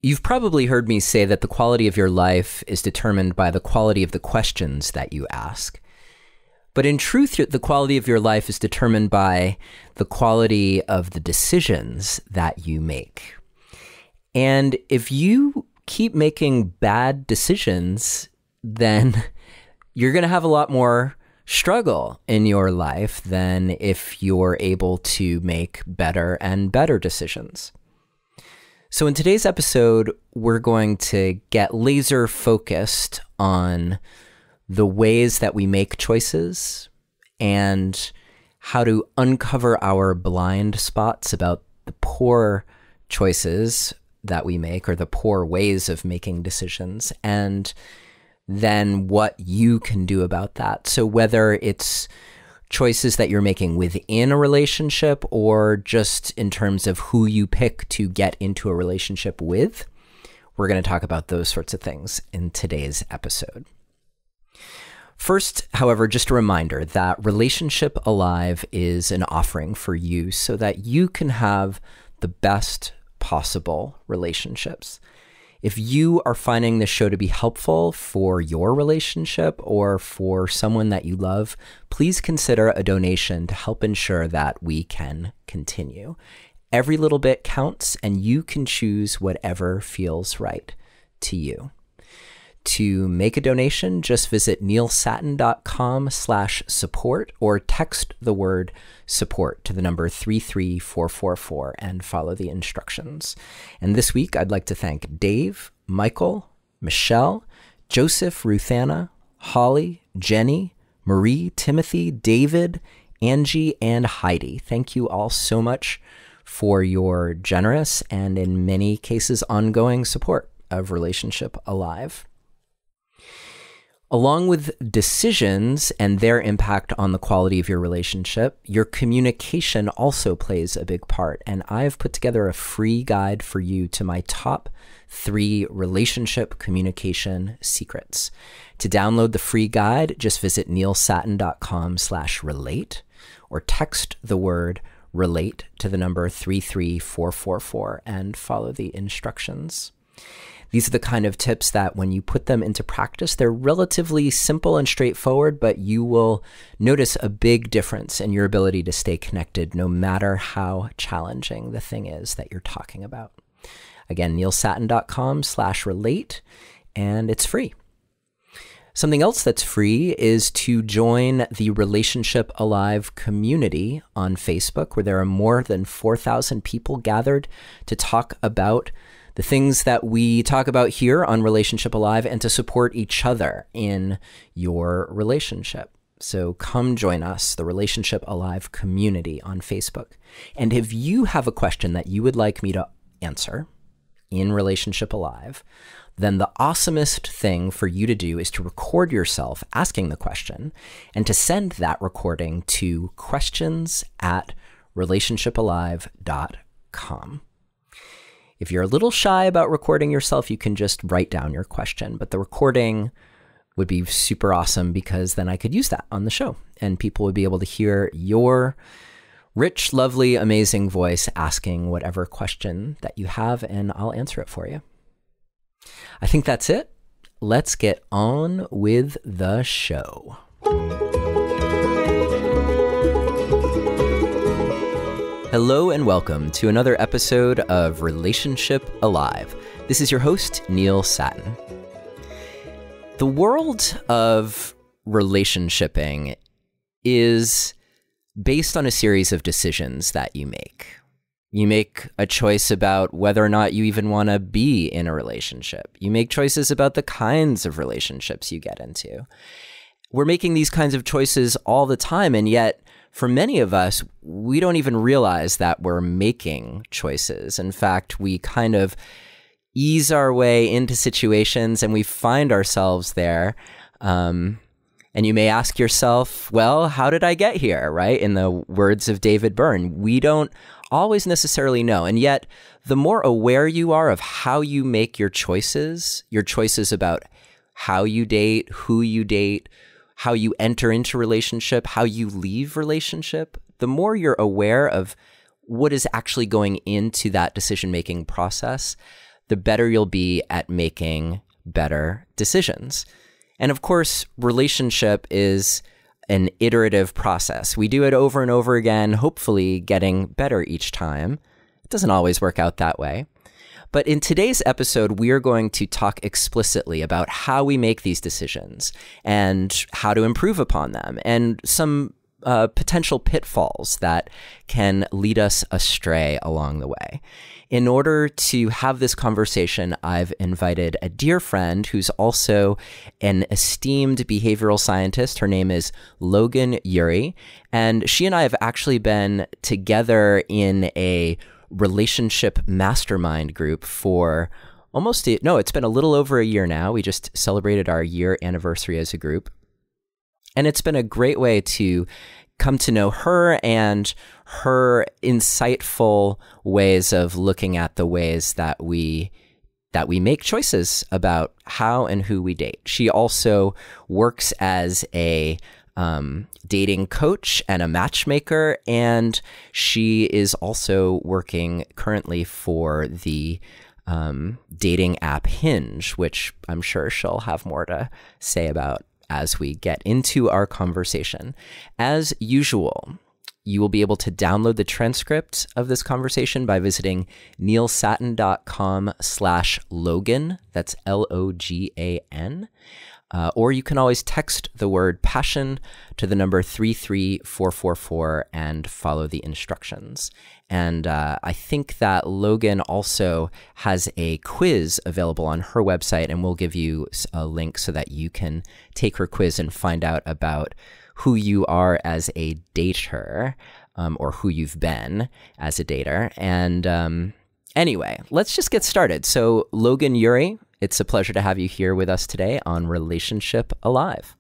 You've probably heard me say that the quality of your life is determined by the quality of the questions that you ask. But in truth, the quality of your life is determined by the quality of the decisions that you make. And if you keep making bad decisions, then you're going to have a lot more struggle in your life than if you're able to make better and better decisions. So in today's episode, we're going to get laser focused on the ways that we make choices and how to uncover our blind spots about the poor choices that we make or the poor ways of making decisions, and then what you can do about that. So whether it's choices that you're making within a relationship or just in terms of who you pick to get into a relationship with, we're going to talk about those sorts of things in today's episode. First, however, just a reminder that Relationship Alive is an offering for you so that you can have the best possible relationships. If you are finding this show to be helpful for your relationship or for someone that you love, please consider a donation to help ensure that we can continue. Every little bit counts, and you can choose whatever feels right to you. To make a donation, just visit neilsatin.com/support or text the word support to the number 33444 and follow the instructions. And this week, I'd like to thank Dave, Michael, Michelle, Joseph, Ruthanna, Holly, Jenny, Marie, Timothy, David, Angie, and Heidi. Thank you all so much for your generous and in many cases ongoing support of Relationship Alive. Along with decisions and their impact on the quality of your relationship, your communication also plays a big part. And I've put together a free guide for you to my top 3 relationship communication secrets. To download the free guide, just visit neilsatin.com/relate or text the word relate to the number 33444 and follow the instructions. These are the kind of tips that when you put them into practice, they're relatively simple and straightforward, but you will notice a big difference in your ability to stay connected no matter how challenging the thing is that you're talking about. Again, neilsatin.com/relate, and it's free. Something else that's free is to join the Relationship Alive community on Facebook, where there are more than 4,000 people gathered to talk about the things that we talk about here on Relationship Alive and to support each other in your relationship. So come join us, the Relationship Alive community on Facebook. And if you have a question that you would like me to answer in Relationship Alive, then the awesomest thing for you to do is to record yourself asking the question and to send that recording to questions@relationshipalive.com. If you're a little shy about recording yourself, you can just write down your question, but the recording would be super awesome because then I could use that on the show and people would be able to hear your rich, lovely, amazing voice asking whatever question that you have, and I'll answer it for you. I think that's it. Let's get on with the show. Hello and welcome to another episode of Relationship Alive. This is your host, Neil Satin. The world of relationshipping is based on a series of decisions that you make. You make a choice about whether or not you even want to be in a relationship. You make choices about the kinds of relationships you get into. We're making these kinds of choices all the time, and yet for many of us, we don't even realize that we're making choices. In fact, we kind of ease our way into situations and we find ourselves there. And you may ask yourself, well, how did I get here, right? In the words of David Byrne, we don't always necessarily know. And yet, the more aware you are of how you make your choices about how you date, who you date, how you enter into relationship, how you leave relationship, the more you're aware of what is actually going into that decision-making process, the better you'll be at making better decisions. And of course, relationship is an iterative process. We do it over and over again, hopefully getting better each time. It doesn't always work out that way. But in today's episode, we are going to talk explicitly about how we make these decisions and how to improve upon them, and some potential pitfalls that can lead us astray along the way. In order to have this conversation, I've invited a dear friend who's also an esteemed behavioral scientist. Her name is Logan Ury, and she and I have actually been together in a relationship mastermind group for it's been a little over a year now. We just celebrated our year anniversary as a group. And it's been a great way to come to know her and her insightful ways of looking at the ways that we make choices about how and who we date. She also works as a dating coach and a matchmaker, and she is also working currently for the dating app Hinge, which I'm sure she'll have more to say about as we get into our conversation. As usual, you will be able to download the transcript of this conversation by visiting neilsattin.com/Logan. That's Logan. Or you can always text the word passion to the number 33444 and follow the instructions. And I think that Logan also has a quiz available on her website, and we'll give you a link so that you can take her quiz and find out about who you are as a dater, or who you've been as a dater. And anyway, let's just get started. So Logan Ury, it's a pleasure to have you here with us today on Relationship Alive.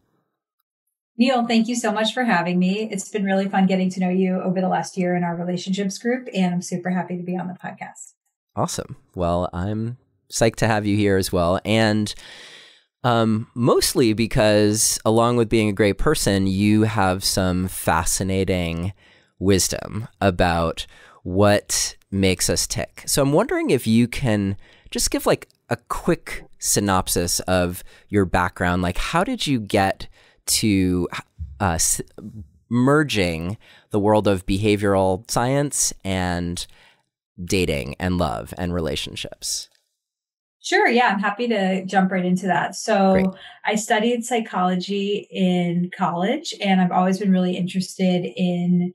Neil, thank you so much for having me. It's been really fun getting to know you over the last year in our relationships group, and I'm super happy to be on the podcast. Awesome. Well, I'm psyched to have you here as well. And mostly because, along with being a great person, you have some fascinating wisdom about what makes us tick. So I'm wondering if you can just give like a quick synopsis of your background. Like, how did you get to merging the world of behavioral science and dating and love and relationships? Sure. Yeah, I'm happy to jump right into that. So Great. I studied psychology in college, and I've always been really interested in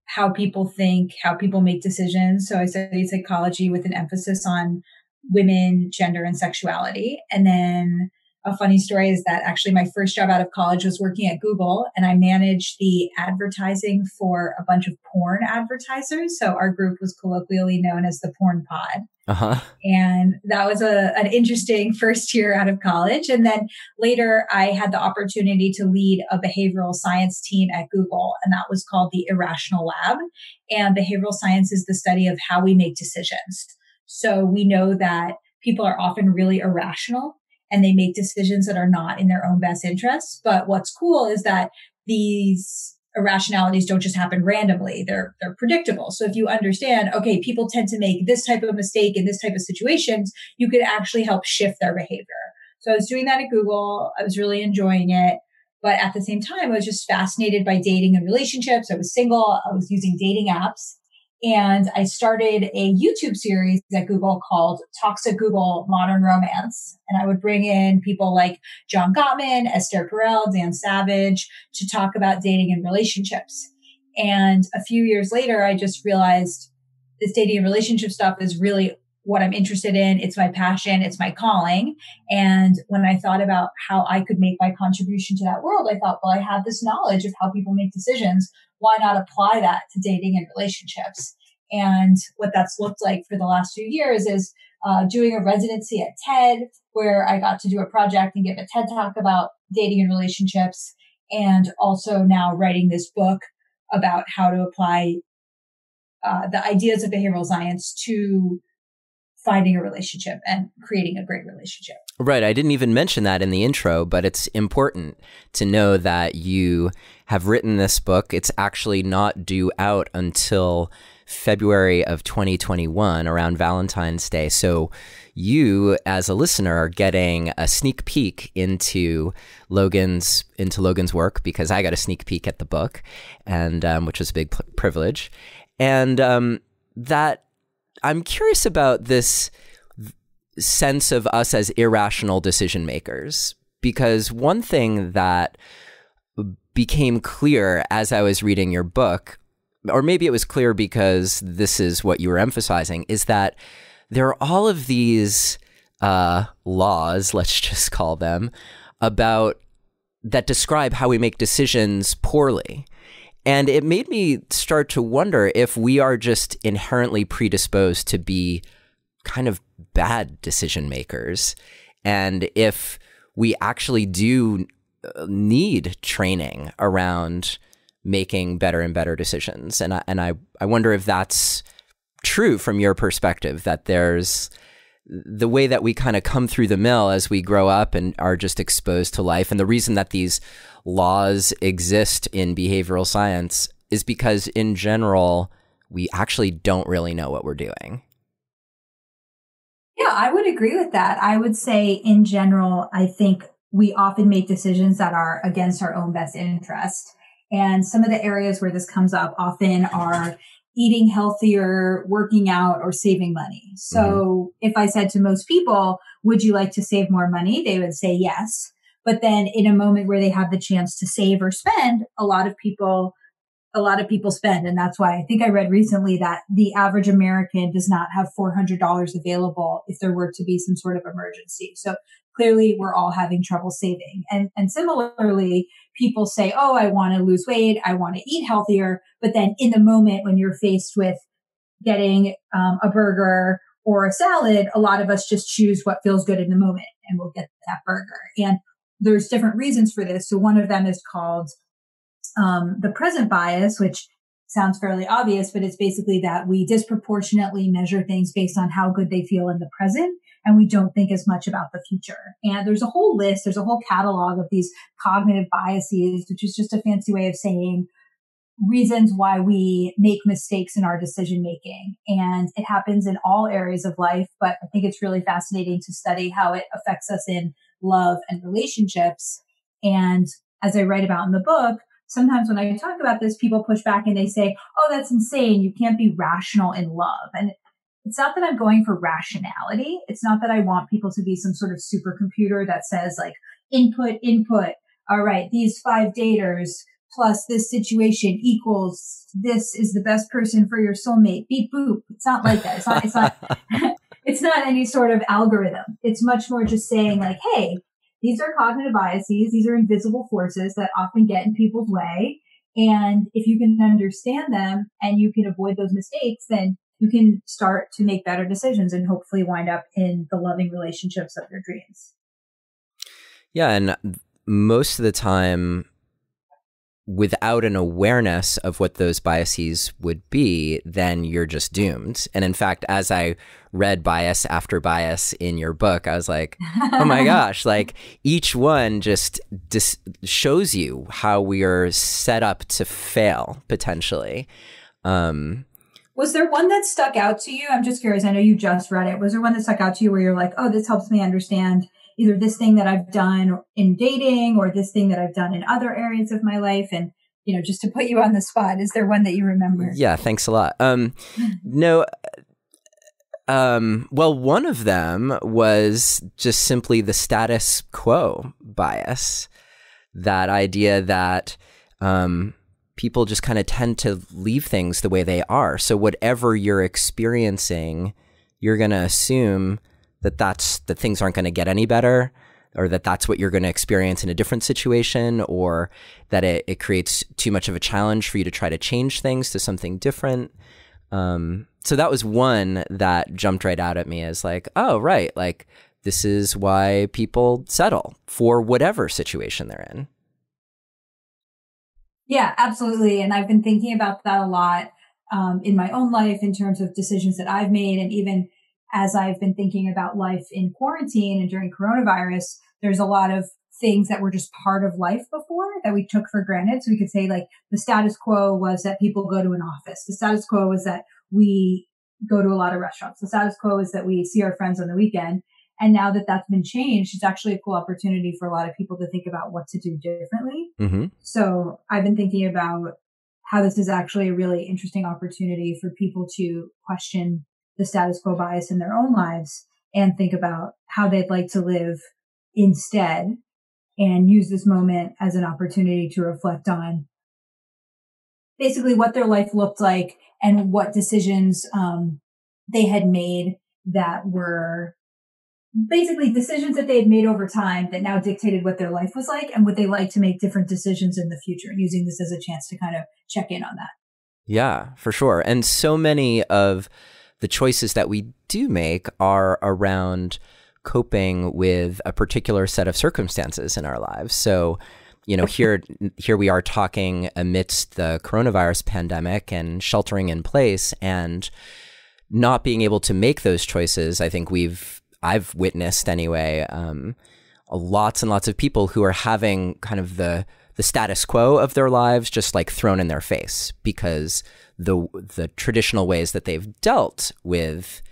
how people think, how people make decisions. So I studied psychology with an emphasis on women, gender, and sexuality. And then a funny story is that actually my first job out of college was working at Google, and I managed the advertising for a bunch of porn advertisers. So our group was colloquially known as the Porn Pod. Uh-huh. And that was an interesting first year out of college. And then later I had the opportunity to lead a behavioral science team at Google, and that was called the Irrational Lab. And behavioral science is the study of how we make decisions. So we know that people are often really irrational, and they make decisions that are not in their own best interests. But what's cool is that these irrationalities don't just happen randomly. They're predictable. So if you understand, okay, people tend to make this type of mistake in this type of situations, you could actually help shift their behavior. So I was doing that at Google. I was really enjoying it. But at the same time, I was just fascinated by dating and relationships. I was single. I was using dating apps. And I started a YouTube series at Google called Toxic Google Modern Romance. And I would bring in people like John Gottman, Esther Perel, Dan Savage to talk about dating and relationships. And a few years later, I just realized this dating and relationship stuff is really what I'm interested in. It's my passion. It's my calling. And when I thought about how I could make my contribution to that world, I thought, well, I have this knowledge of how people make decisions. Why not apply that to dating and relationships? And what that's looked like for the last few years is doing a residency at TED, where I got to do a project and give a TED talk about dating and relationships, and also now writing this book about how to apply the ideas of behavioral science to finding a relationship and creating a great relationship. Right. I didn't even mention that in the intro, but it's important to know that you have written this book. It's actually not due out until February of 2021, around Valentine's Day. So you as a listener are getting a sneak peek into Logan's work, because I got a sneak peek at the book, and which was a big privilege. And that I'm curious about this sense of us as irrational decision makers, because one thing that became clear as I was reading your book, or maybe it was clear because this is what you were emphasizing, is that there are all of these laws, let's just call them, about that describe how we make decisions poorly. And it made me start to wonder if we are just inherently predisposed to be kind of bad decision makers, and if we actually do need training around making better and better decisions. And I wonder if that's true from your perspective, that there's the way that we kind of come through the mill as we grow up and are just exposed to life. And the reason that these laws exist in behavioral science is because in general, we actually don't really know what we're doing. Yeah, I would agree with that. I would say in general, I think we often make decisions that are against our own best interest. And some of the areas where this comes up often are eating healthier, working out, or saving money. So if I said to most people, would you like to save more money? They would say yes. But then in a moment where they have the chance to save or spend, a lot of people spend. And that's why I think I read recently that the average American does not have $400 available if there were to be some sort of emergency. So clearly we're all having trouble saving. And similarly, people say, oh, I want to lose weight. I want to eat healthier. But then in the moment when you're faced with getting a burger or a salad, a lot of us just choose what feels good in the moment and we'll get that burger. And there's different reasons for this. So one of them is called the present bias, which sounds fairly obvious, but it's basically that we disproportionately measure things based on how good they feel in the present, and we don't think as much about the future. And there's a whole catalog of these cognitive biases, which is just a fancy way of saying reasons why we make mistakes in our decision making. And it happens in all areas of life, but I think it's really fascinating to study how it affects us in love and relationships. And as I write about in the book, sometimes when I talk about this, people push back and they say, oh, that's insane. You can't be rational in love. And it's not that I'm going for rationality. It's not that I want people to be some sort of supercomputer that says like input. All right, these 5 daters plus this situation equals this is the best person for your soulmate. Beep boop. It's not like that. It's not it's not any sort of algorithm. It's much more just saying like, hey, these are cognitive biases. These are invisible forces that often get in people's way. And if you can understand them and you can avoid those mistakes, then you can start to make better decisions and hopefully wind up in the loving relationships of your dreams. Yeah. And most of the time, without an awareness of what those biases would be, then you're just doomed. And in fact, as I read bias after bias in your book, I was like, oh my gosh, like each one just shows you how we are set up to fail potentially. Was there one that stuck out to you? I'm just curious. I know you just read it. Was there one that stuck out to you where you're like, oh, this helps me understand either this thing that I've done in dating or this thing that I've done in other areas of my life? And, you know, just to put you on the spot, is there one that you remember? Yeah, thanks a lot. No, well, one of them was just simply the status quo bias, that idea that people just kind of tend to leave things the way they are. So whatever you're experiencing, you're going to assume that things aren't going to get any better, or that's what you're going to experience in a different situation, or that it creates too much of a challenge for you to try to change things to something different. So that was one that jumped right out at me as like, oh, right. Like this is why people settle for whatever situation they're in. Yeah, absolutely. And I've been thinking about that a lot in my own life in terms of decisions that I've made. And even as I've been thinking about life in quarantine and during coronavirus, there's a lot of things that were just part of life before that we took for granted. So we could say like the status quo was that people go to an office. The status quo was that we go to a lot of restaurants. The status quo is that we see our friends on the weekend. And now that that's been changed, it's actually a cool opportunity for a lot of people to think about what to do differently. Mm-hmm. So I've been thinking about how this is actually a really interesting opportunity for people to question the status quo bias in their own lives and think about how they'd like to live instead, and use this moment as an opportunity to reflect on basically what their life looked like and what decisions they had made that were basically decisions that they had made over time that now dictated what their life was like, and would they like to make different decisions in the future, and using this as a chance to kind of check in on that. Yeah, for sure. And so many of the choices that we do make are around coping with a particular set of circumstances in our lives. So, you know, here we are talking amidst the coronavirus pandemic and sheltering in place, and not being able to make those choices. I think I've witnessed anyway, lots and lots of people who are having kind of the status quo of their lives just like thrown in their face, because the traditional ways that they've dealt with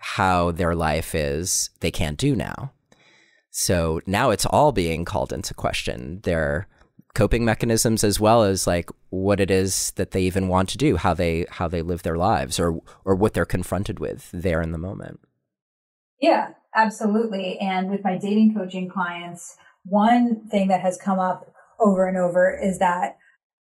how their life is, they can't do now. So now it's all being called into question, their coping mechanisms, as well as like what it is that they even want to do, how they live their lives, or what they're confronted with there in the moment. Yeah, absolutely. And with my dating coaching clients, one thing that has come up over and over is that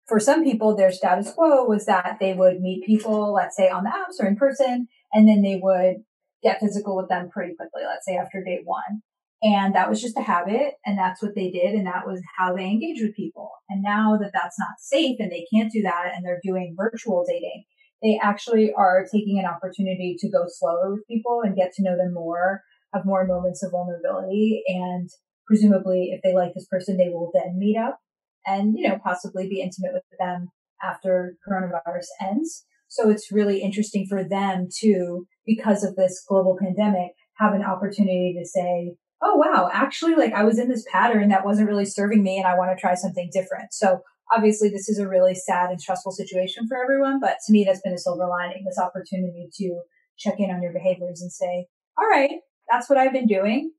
for some people, their status quo was that they would meet people, let's say on the apps or in person, and then they would get physical with them pretty quickly, let's say after date one. And that was just a habit, and that's what they did, and that was how they engaged with people. And now that that's not safe and they can't do that, and they're doing virtual dating, they actually are taking an opportunity to go slower with people and get to know them more, have more moments of vulnerability. And presumably, if they like this person, they will then meet up and, you know, possibly be intimate with them after coronavirus ends. So it's really interesting for them to, because of this global pandemic, have an opportunity to say, oh, wow, actually, like I was in this pattern that wasn't really serving me and I want to try something different. So obviously, this is a really sad and stressful situation for everyone. But to me, that's been a silver lining, this opportunity to check in on your behaviors and say, all right, that's what I've been doing.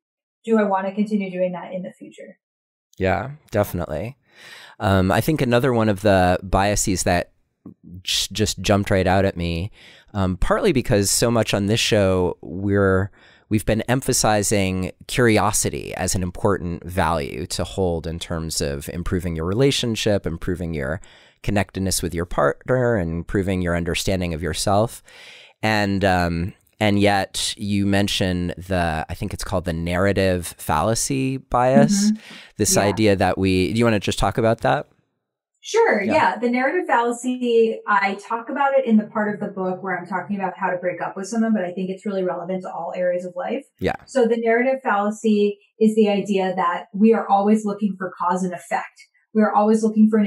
Do I want to continue doing that in the future? Yeah, definitely. I think another one of the biases that just jumped right out at me, partly because so much on this show, we've been emphasizing curiosity as an important value to hold in terms of improving your relationship, improving your connectedness with your partner, and improving your understanding of yourself. And yet you mention I think it's called the narrative fallacy bias, this idea that do you want to just talk about that? Sure. Yeah. The narrative fallacy, I talk about it in the part of the book where I'm talking about how to break up with someone, but I think it's really relevant to all areas of life. Yeah. So the narrative fallacy is the idea that we are always looking for cause and effect. We're always looking for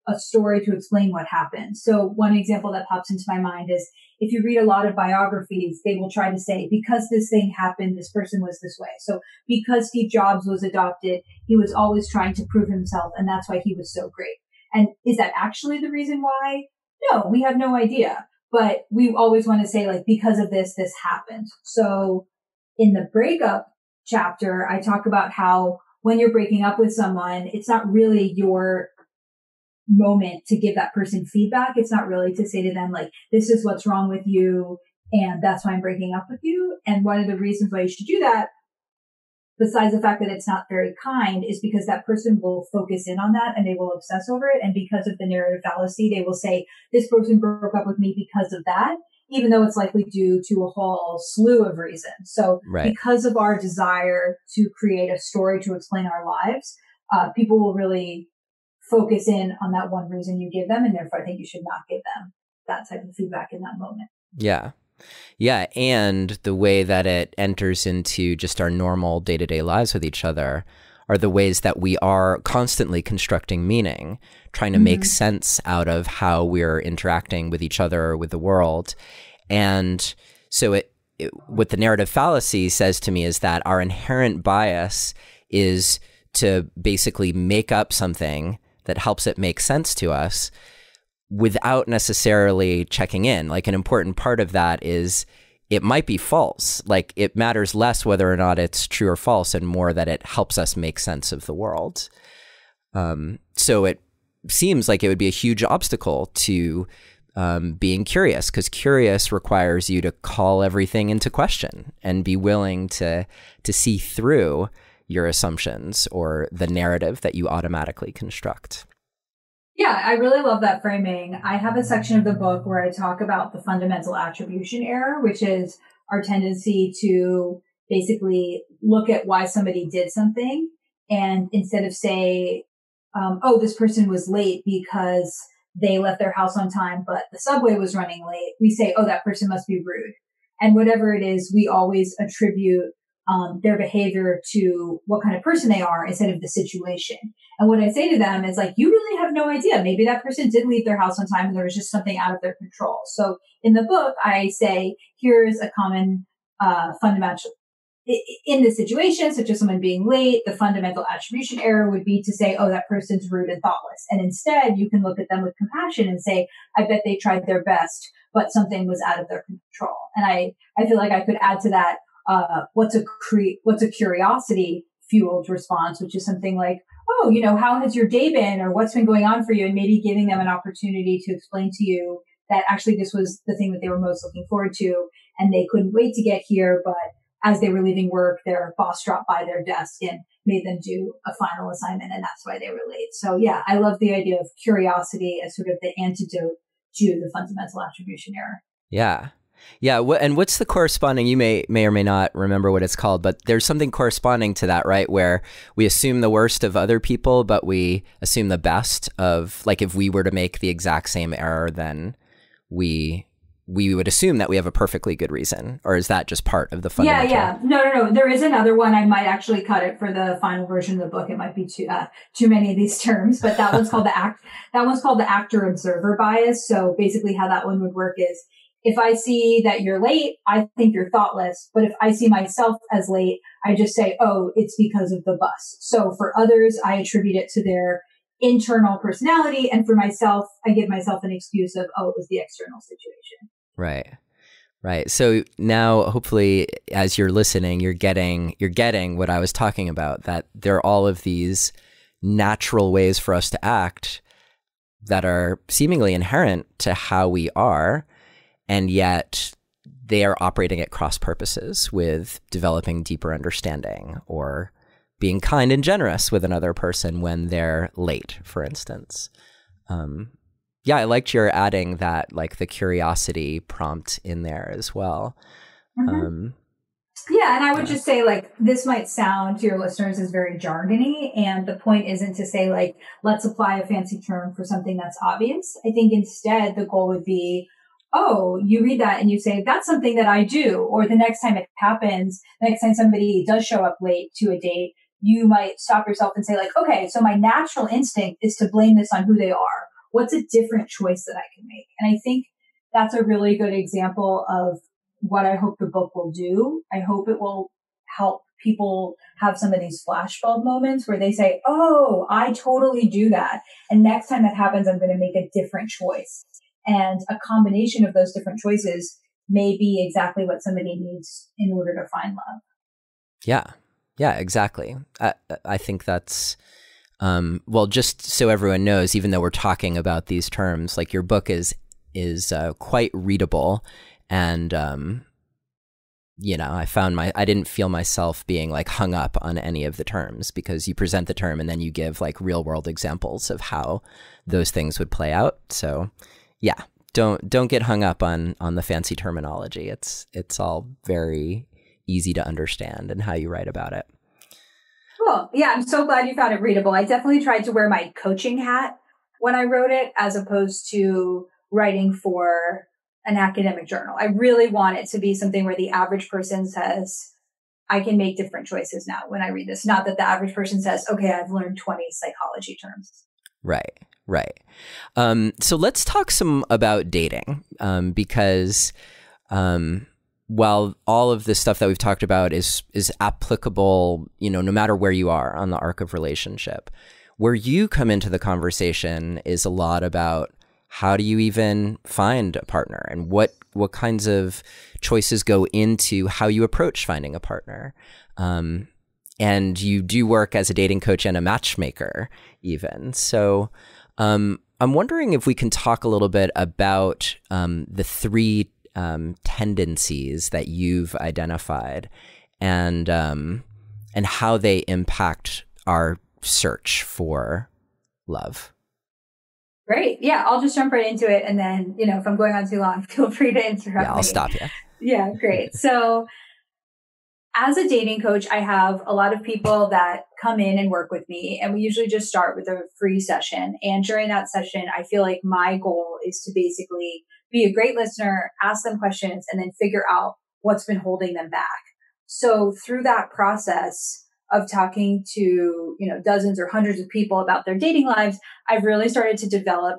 a story to explain what happened. So one example that pops into my mind is if you read a lot of biographies, they will try to say, because this thing happened, this person was this way. So because Steve Jobs was adopted, he was always trying to prove himself, and that's why he was so great. And is that actually the reason why? No, we have no idea. But we always want to say, like, because of this, this happened. So in the breakup chapter, I talk about how when you're breaking up with someone, it's not really your moment to give that person feedback. It's not really to say to them, like, this is what's wrong with you, and that's why I'm breaking up with you. And one of the reasons why you should do that, besides the fact that it's not very kind, is because that person will focus in on that and they will obsess over it. And because of the narrative fallacy, they will say, this person broke up with me because of that, even though it's likely due to a whole slew of reasons. So because of our desire to create a story to explain our lives, people will really focus in on that one reason you give them. And therefore, I think you should not give them that type of feedback in that moment. Yeah. Yeah. And the way that it enters into just our normal day-to-day lives with each other are the ways that we are constantly constructing meaning, trying to make sense out of how we're interacting with each other, with the world. And so what the narrative fallacy says to me is that our inherent bias is to basically make up something that helps it make sense to us, without necessarily checking in. Like, an important part of that is it might be false. Like, it matters less whether or not it's true or false, and more that it helps us make sense of the world. So it seems like it would be a huge obstacle to being curious, because curious requires you to call everything into question and be willing to see through your assumptions or the narrative that you automatically construct. Yeah, I really love that framing. I have a section of the book where I talk about the fundamental attribution error, which is our tendency to basically look at why somebody did something, and instead of say, oh, this person was late because they left their house on time, but the subway was running late, we say, oh, that person must be rude. And whatever it is, we always attribute their behavior to what kind of person they are instead of the situation. And what I say to them is like, you really have no idea. Maybe that person did leave their house on time and there was just something out of their control. So in the book, I say, here's a common fundamental in the situation, such as someone being late. The fundamental attribution error would be to say, oh, that person's rude and thoughtless. And instead, you can look at them with compassion and say, I bet they tried their best, but something was out of their control. And I feel like I could add to that, what's a curiosity fueled response, which is something like, oh, how has your day been, or what's been going on for you? And maybe giving them an opportunity to explain to you that actually this was the thing that they were most looking forward to, and they couldn't wait to get here. But as they were leaving work, their boss dropped by their desk and made them do a final assignment, and that's why they were late. So yeah, I love the idea of curiosity as sort of the antidote to the fundamental attribution error. Yeah. Yeah. And what's the corresponding, you may or may not remember what it's called, but there's something corresponding to that, right? Where we assume the worst of other people, but we assume the best of, like, if we were to make the exact same error, then we would assume that we have a perfectly good reason. Or is that just part of the fundamental? Yeah. No. There is another one. I might actually cut it for the final version of the book. It might be too many of these terms, but that one's called the actor observer bias. So basically how that one would work is, if I see that you're late, I think you're thoughtless. But if I see myself as late, I just say, oh, it's because of the bus. So for others, I attribute it to their internal personality. And for myself, I give myself an excuse of, oh, it was the external situation. Right. So now, hopefully, as you're listening, you're getting what I was talking about, that there are all of these natural ways for us to act that are seemingly inherent to how we are. And yet they are operating at cross purposes with developing deeper understanding or being kind and generous with another person when they're late, for instance. Yeah, I liked your adding that, like, the curiosity prompt in there as well. Mm-hmm. Yeah, and I would just say, like, this might sound to your listeners as very jargony, and the point isn't to say, like, let's apply a fancy term for something that's obvious. I think instead the goal would be, oh, you read that and you say, that's something that I do. Or the next time it happens, the next time somebody does show up late to a date, you might stop yourself and say, like, okay, so my natural instinct is to blame this on who they are. What's a different choice that I can make? And I think that's a really good example of what I hope the book will do. I hope it will help people have some of these flashbulb moments where they say, oh, I totally do that. And next time that happens, I'm going to make a different choice. And a combination of those different choices may be exactly what somebody needs in order to find love. Yeah, exactly. I think that's, well, just so everyone knows, even though we're talking about these terms, like, your book is quite readable. And, I didn't feel myself being, like, hung up on any of the terms, because you present the term and then you give, like, real world examples of how those things would play out. So yeah, don't get hung up on the fancy terminology. It's all very easy to understand and how you write about it. Cool. Yeah, I'm so glad you found it readable. I definitely tried to wear my coaching hat when I wrote it, as opposed to writing for an academic journal. I really want it to be something where the average person says, I can make different choices now when I read this. Not that the average person says, okay, I've learned 20 psychology terms. Right. So let's talk some about dating, because while all of this stuff that we've talked about is applicable, no matter where you are on the arc of relationship, where you come into the conversation is a lot about how do you even find a partner, and what kinds of choices go into how you approach finding a partner. And you do work as a dating coach and a matchmaker even. So I'm wondering if we can talk a little bit about the three tendencies that you've identified, and how they impact our search for love. Great. Yeah, I'll just jump right into it. And then, if I'm going on too long, feel free to interrupt me. I'll stop you. Yeah, great. So as a dating coach, I have a lot of people that come in and work with me, and we usually just start with a free session. And during that session, I feel like my goal is to basically be a great listener, ask them questions, and then figure out what's been holding them back. So through that process of talking to, dozens or hundreds of people about their dating lives, I've really started to develop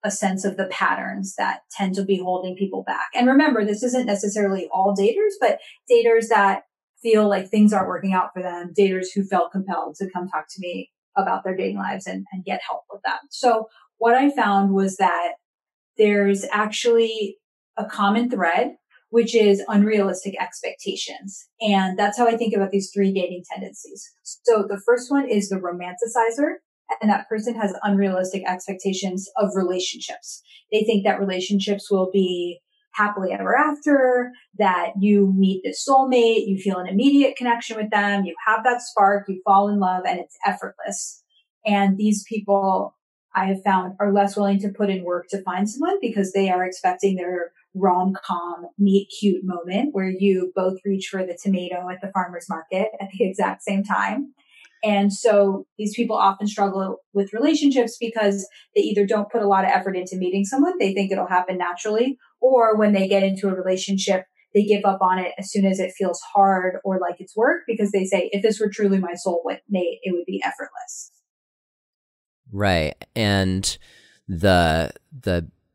a sense of the patterns that tend to be holding people back. And remember, this isn't necessarily all daters, but daters that feel like things aren't working out for them, daters who felt compelled to come talk to me about their dating lives and get help with that. So what I found was that there's actually a common thread, which is unrealistic expectations. And that's how I think about these three dating tendencies. So the first one is the romanticizer, and that person has unrealistic expectations of relationships. They think that relationships will be happily ever after, that you meet this soulmate, you feel an immediate connection with them, you have that spark, you fall in love, and it's effortless. And these people, I have found, are less willing to put in work to find someone because they are expecting their rom-com meet cute moment where you both reach for the tomato at the farmer's market at the exact same time. And so these people often struggle with relationships because they either don't put a lot of effort into meeting someone, they think it'll happen naturally, or when they get into a relationship, they give up on it as soon as it feels hard or like it's work, because they say, if this were truly my soulmate, it would be effortless. Right. And the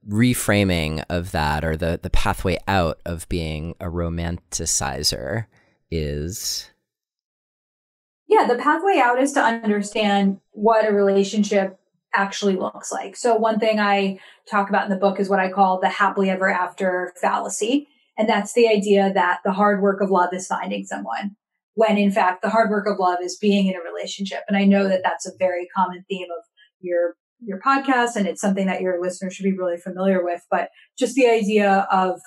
reframing of that, or the pathway out of being a romanticizer, is... Yeah, the pathway out is to understand what a relationship actually looks like. So one thing I talk about in the book is what I call the happily ever after fallacy. And that's the idea that the hard work of love is finding someone, when in fact the hard work of love is being in a relationship. And I know that that's a very common theme of your podcast, and it's something that your listeners should be really familiar with. But just the idea of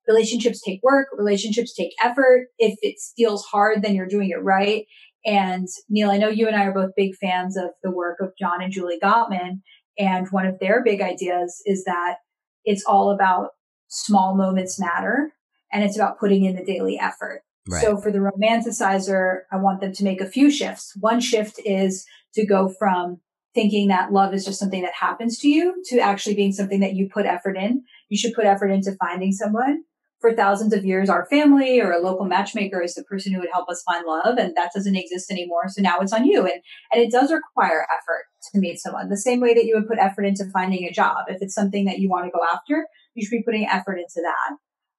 relationships take work, relationships take effort. If it feels hard, then you're doing it right. And Neil, I know you and I are both big fans of the work of John and Julie Gottman. And one of their big ideas is that it's all about small moments matter, and it's about putting in the daily effort. Right. So for the romanticizer, I want them to make a few shifts. One shift is to go from thinking that love is just something that happens to you to actually being something that you put effort in. You should put effort into finding someone. For thousands of years, our family or a local matchmaker is the person who would help us find love, and that doesn't exist anymore. So now it's on you. And it does require effort to meet someone, the same way that you would put effort into finding a job. If it's something that you want to go after, you should be putting effort into that.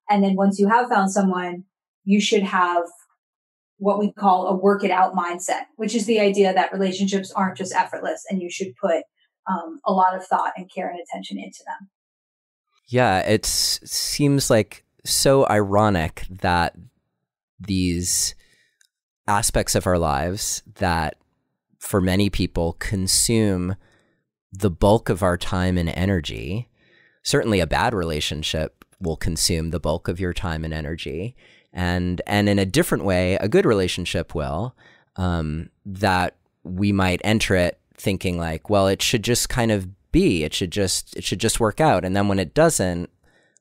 And then once you have found someone, you should have what we call a work it out mindset, which is the idea that relationships aren't just effortless, and you should put a lot of thought and care and attention into them. Yeah, it seems like so ironic that these aspects of our lives that for many people consume the bulk of our time and energy, certainly a bad relationship will consume the bulk of your time and energy. And in a different way, a good relationship will, that we might enter it thinking like, well, it should just kind of be, it should just work out. And then when it doesn't,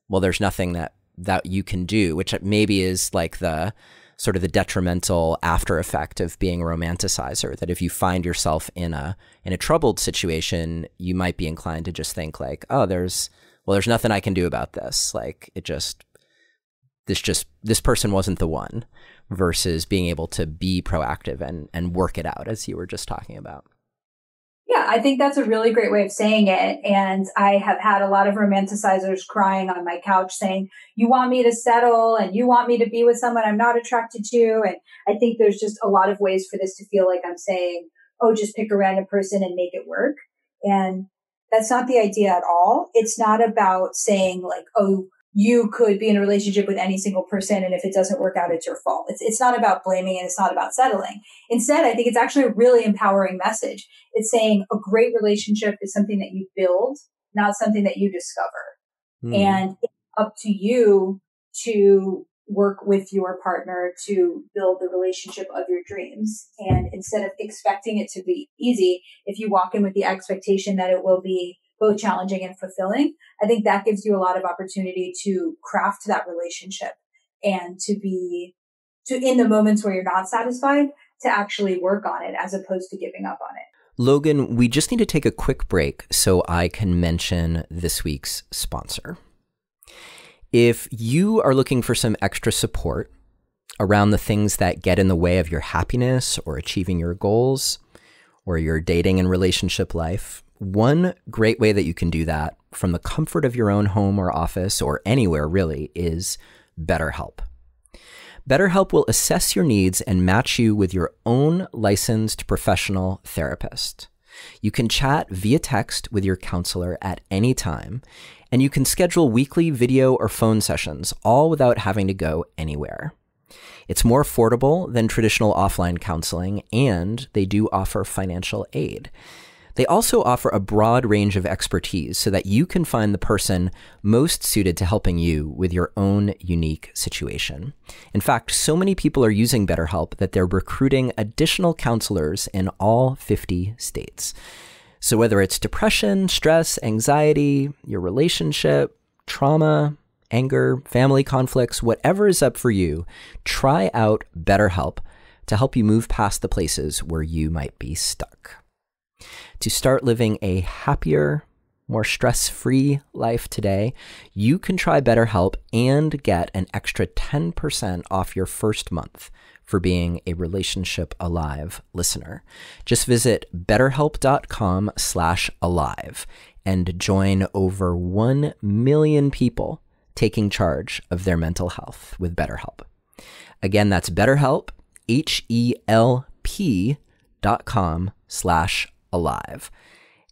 well, there's nothing that you can do, which maybe is like the sort of the detrimental after effect of being a romanticizer, that if you find yourself in a troubled situation, you might be inclined to just think like, oh, there's nothing I can do about this. Like this person wasn't the one, versus being able to be proactive and work it out, as you were just talking about. Yeah, I think that's a really great way of saying it. And I have had a lot of romanticizers crying on my couch saying, you want me to settle and you want me to be with someone I'm not attracted to. And I think there's just a lot of ways for this to feel like I'm saying, oh, just pick a random person and make it work. And That's not the idea at all. It's not about saying like, oh, you could be in a relationship with any single person, and if it doesn't work out, it's your fault. It's not about blaming, and it's not about settling. Instead, I think it's actually a really empowering message. It's saying a great relationship is something that you build, not something that you discover. And it's up to you to work with your partner to build the relationship of your dreams. And instead of expecting it to be easy, if you walk in with the expectation that it will be both challenging and fulfilling, I think that gives you a lot of opportunity to craft that relationship and to in the moments where you're not satisfied, to actually work on it as opposed to giving up on it. Logan, we just need to take a quick break so I can mention this week's sponsor. If you are looking for some extra support around the things that get in the way of your happiness or achieving your goals or your dating and relationship life, one great way that you can do that from the comfort of your own home or office or anywhere really is BetterHelp. BetterHelp will assess your needs and match you with your own licensed professional therapist. You can chat via text with your counselor at any time, and you can schedule weekly video or phone sessions, all without having to go anywhere. It's more affordable than traditional offline counseling, and they do offer financial aid. They also offer a broad range of expertise so that you can find the person most suited to helping you with your own unique situation. In fact, so many people are using BetterHelp that they're recruiting additional counselors in all 50 states. So whether it's depression, stress, anxiety, your relationship, trauma, anger, family conflicts, whatever is up for you, try out BetterHelp to help you move past the places where you might be stuck. To start living a happier, more stress-free life today, you can try BetterHelp and get an extra 10% off your first month for being a Relationship Alive listener. Just visit betterhelp.com/alive and join over 1 million people taking charge of their mental health with BetterHelp. Again, that's BetterHelp, HELP.com/alive.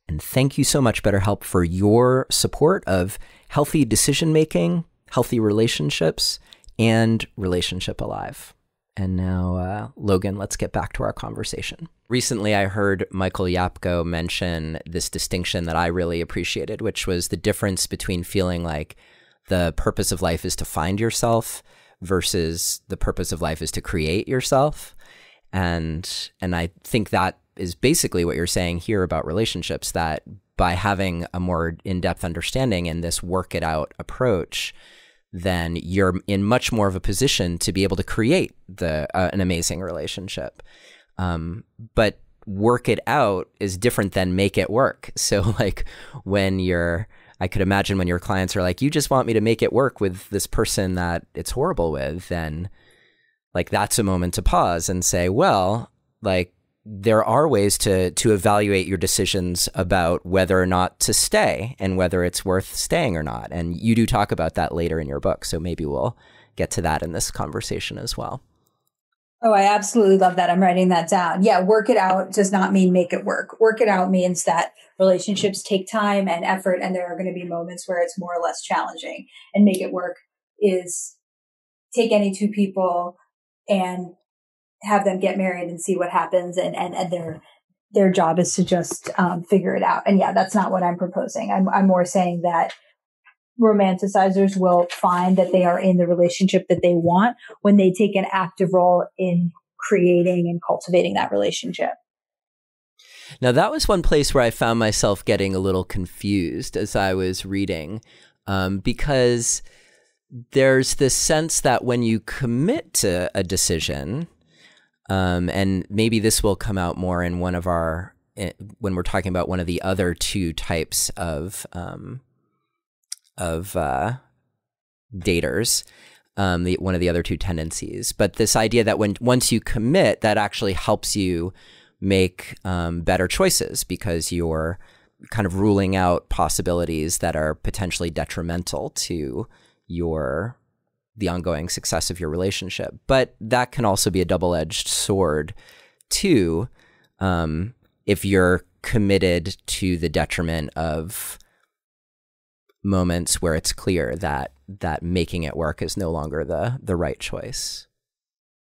And thank you so much, BetterHelp, for your support of healthy decision-making, healthy relationships, and Relationship Alive. And now, Logan, let's get back to our conversation. Recently, I heard Michael Yapko mention this distinction that I really appreciated, which was the difference between feeling like the purpose of life is to find yourself versus the purpose of life is to create yourself. And I think that is basically what you're saying here about relationships, that by having a more in-depth understanding and this work it out approach, then you're in much more of a position to be able to create an amazing relationship. But work it out is different than make it work. So like I could imagine when your clients are like, you just want me to make it work with this person that it's horrible with, then like that's a moment to pause and say, well, like there are ways to evaluate your decisions about whether or not to stay and whether it's worth staying or not. And you do talk about that later in your book. So maybe we'll get to that in this conversation as well. Oh, I absolutely love that. I'm writing that down. Yeah, work it out does not mean make it work. Work it out means that relationships take time and effort, and there are going to be moments where it's more or less challenging. And make it work is take any two people and have them get married and see what happens, and their job is to just figure it out. And yeah, that's not what I'm proposing. I'm more saying that romanticizers will find that they are in the relationship that they want when they take an active role in creating and cultivating that relationship. Now, that was one place where I found myself getting a little confused as I was reading, because there's this sense that when you commit to a decision, and maybe this will come out more in when we're talking about one of the other two types of daters, one of the other two tendencies. But this idea that once you commit, that actually helps you make better choices because you're kind of ruling out possibilities that are potentially detrimental to the ongoing success of your relationship. But that can also be a double-edged sword too, if you're committed to the detriment of moments where it's clear that making it work is no longer the right choice.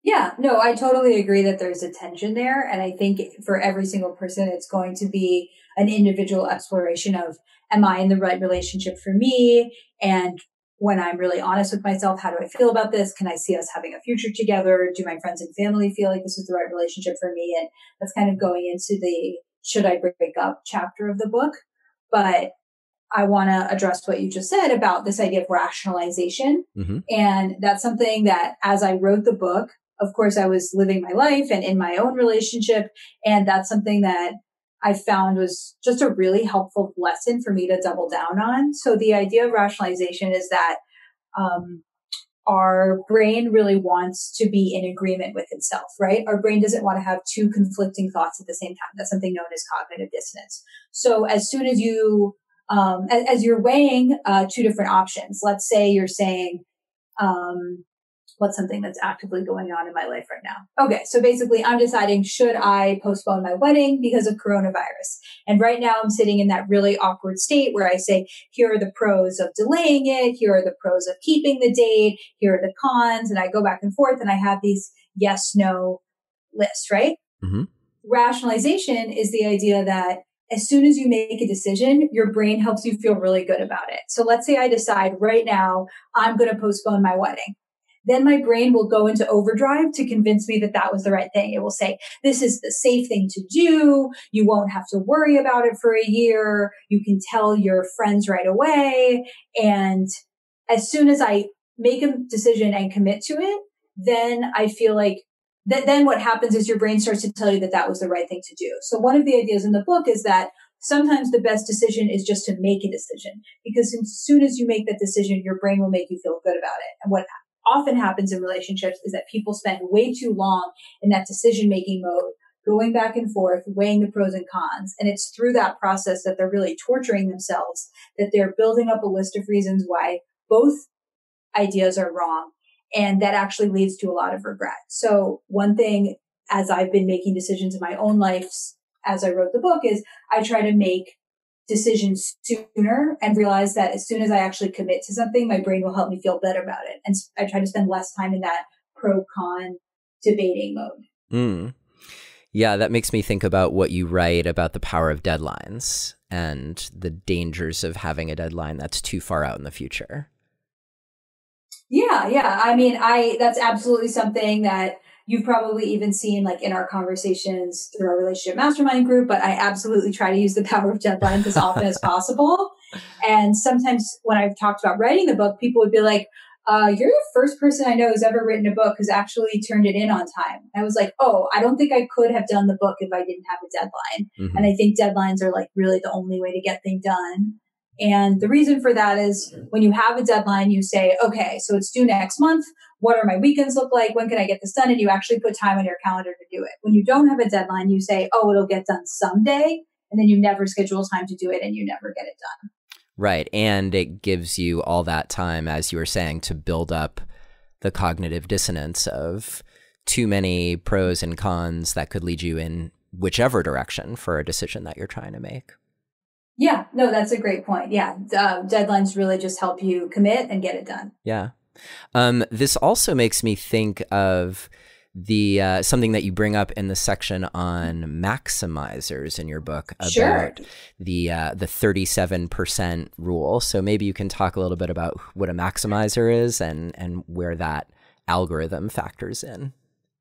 Yeah, no, I totally agree that there's a tension there. And I think for every single person, it's going to be an individual exploration of, am I in the right relationship for me? And when I'm really honest with myself, how do I feel about this? Can I see us having a future together? Do my friends and family feel like this is the right relationship for me? And that's kind of going into the should I break up chapter of the book. But I want to address what you just said about this idea of rationalization. Mm-hmm. And that's something that as I wrote the book, of course, I was living my life and in my own relationship. And that's something that I found was just a really helpful lesson for me to double down on. So the idea of rationalization is that our brain really wants to be in agreement with itself, right? Our brain doesn't want to have two conflicting thoughts at the same time. That's something known as cognitive dissonance. So as soon as you, as you're weighing two different options, let's say you're saying, what's something that's actively going on in my life right now? Okay. So basically I'm deciding, should I postpone my wedding because of coronavirus? And right now I'm sitting in that really awkward state where I say, here are the pros of delaying it. Here are the pros of keeping the date. Here are the cons. And I go back and forth and I have these yes, no lists, right? Mm-hmm. Rationalization is the idea that as soon as you make a decision, your brain helps you feel really good about it. So let's say I decide right now, I'm going to postpone my wedding. Then my brain will go into overdrive to convince me that that was the right thing. It will say, this is the safe thing to do. You won't have to worry about it for a year. You can tell your friends right away. And as soon as I make a decision and commit to it, then I feel like then what happens is your brain starts to tell you that that was the right thing to do. So one of the ideas in the book is that sometimes the best decision is just to make a decision, because as soon as you make that decision, your brain will make you feel good about it. And what often happens in relationships is that people spend way too long in that decision-making mode, going back and forth, weighing the pros and cons. And it's through that process that they're really torturing themselves, that they're building up a list of reasons why both ideas are wrong. And that actually leads to a lot of regret. So one thing, as I've been making decisions in my own life, as I wrote the book, is I try to make decisions sooner and realize that as soon as I actually commit to something, my brain will help me feel better about it. And I try to spend less time in that pro-con debating mode. Mm. Yeah, that makes me think about what you write about the power of deadlines and the dangers of having a deadline that's too far out in the future. Yeah. I mean, that's absolutely something that you've probably even seen like in our conversations through our relationship mastermind group, but I absolutely try to use the power of deadlines as often as possible. And sometimes when I've talked about writing the book, people would be like, you're the first person I know who's ever written a book who's actually turned it in on time. And I was like, oh, I don't think I could have done the book if I didn't have a deadline. Mm-hmm. And I think deadlines are like really the only way to get things done. And the reason for that is when you have a deadline, you say, okay, so it's due next month. What are my weekends look like? When can I get this done? And you actually put time on your calendar to do it. When you don't have a deadline, you say, oh, it'll get done someday. And then you never schedule time to do it and you never get it done. Right. And it gives you all that time, as you were saying, to build up the cognitive dissonance of too many pros and cons that could lead you in whichever direction for a decision that you're trying to make. Yeah, no, that's a great point. Yeah. Deadlines really just help you commit and get it done. Yeah. This also makes me think of the something that you bring up in the section on maximizers in your book about Sure. the 37% rule. So maybe you can talk a little bit about what a maximizer is and where that algorithm factors in.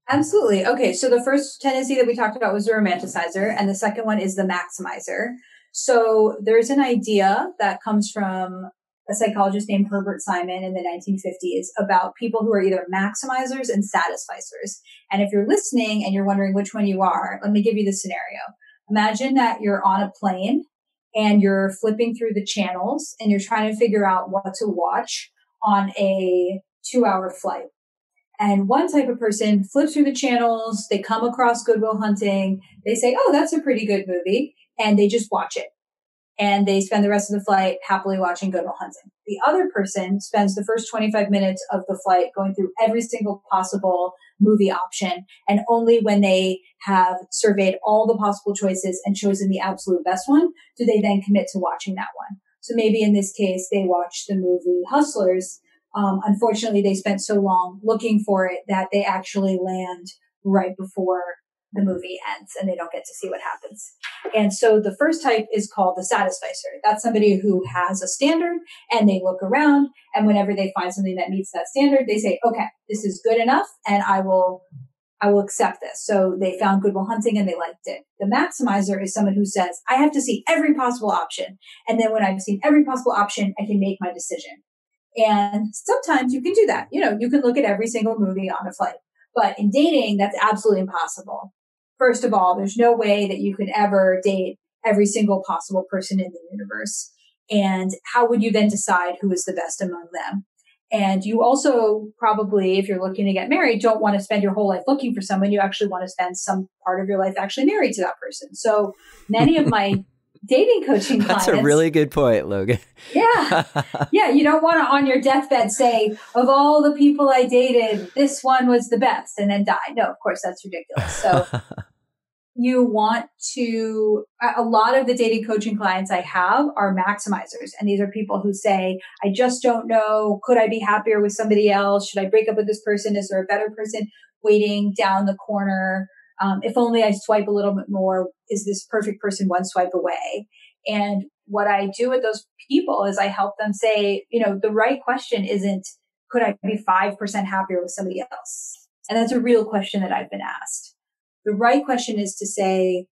Absolutely. Okay. So the first tendency that we talked about was the romanticizer, and the second one is the maximizer. So there's an idea that comes from a psychologist named Herbert Simon in the 1950s about people who are either maximizers and satisficers. And if you're listening and you're wondering which one you are, let me give you the scenario. Imagine that you're on a plane and you're flipping through the channels and you're trying to figure out what to watch on a 2-hour flight. And one type of person flips through the channels, they come across Good Will Hunting, they say, oh, that's a pretty good movie, and they just watch it. And they spend the rest of the flight happily watching Good Will Hunting. The other person spends the first 25 minutes of the flight going through every single possible movie option. And only when they have surveyed all the possible choices and chosen the absolute best one, do they then commit to watching that one. So maybe in this case, they watched the movie Hustlers. Unfortunately, they spent so long looking for it that they actually land right before the movie ends and they don't get to see what happens. And so the first type is called the satisficer. That's somebody who has a standard and they look around, and whenever they find something that meets that standard, they say, okay, this is good enough and I will accept this. So they found Good Will Hunting and they liked it. The maximizer is someone who says, I have to see every possible option. And then when I've seen every possible option, I can make my decision. And sometimes you can do that. You can look at every single movie on a flight. But in dating, that's absolutely impossible. First of all, there's no way that you could ever date every single possible person in the universe. And how would you then decide who is the best among them? And you also probably, if you're looking to get married, don't want to spend your whole life looking for someone. You actually want to spend some part of your life actually married to that person. So many of my dating coaching clients. That's a really good point, Logan. Yeah. Yeah. You don't want to on your deathbed say, of all the people I dated, this one was the best and then die. No, of course, that's ridiculous. So you want to, a lot of the dating coaching clients I have are maximizers. And these are people who say, I just don't know. Could I be happier with somebody else? Should I break up with this person? Is there a better person waiting down the corner? If only I swipe a little bit more, is this perfect person one swipe away? And what I do with those people is I help them say, the right question isn't, could I be 5% happier with somebody else? And that's a real question that I've been asked. The right question is to say,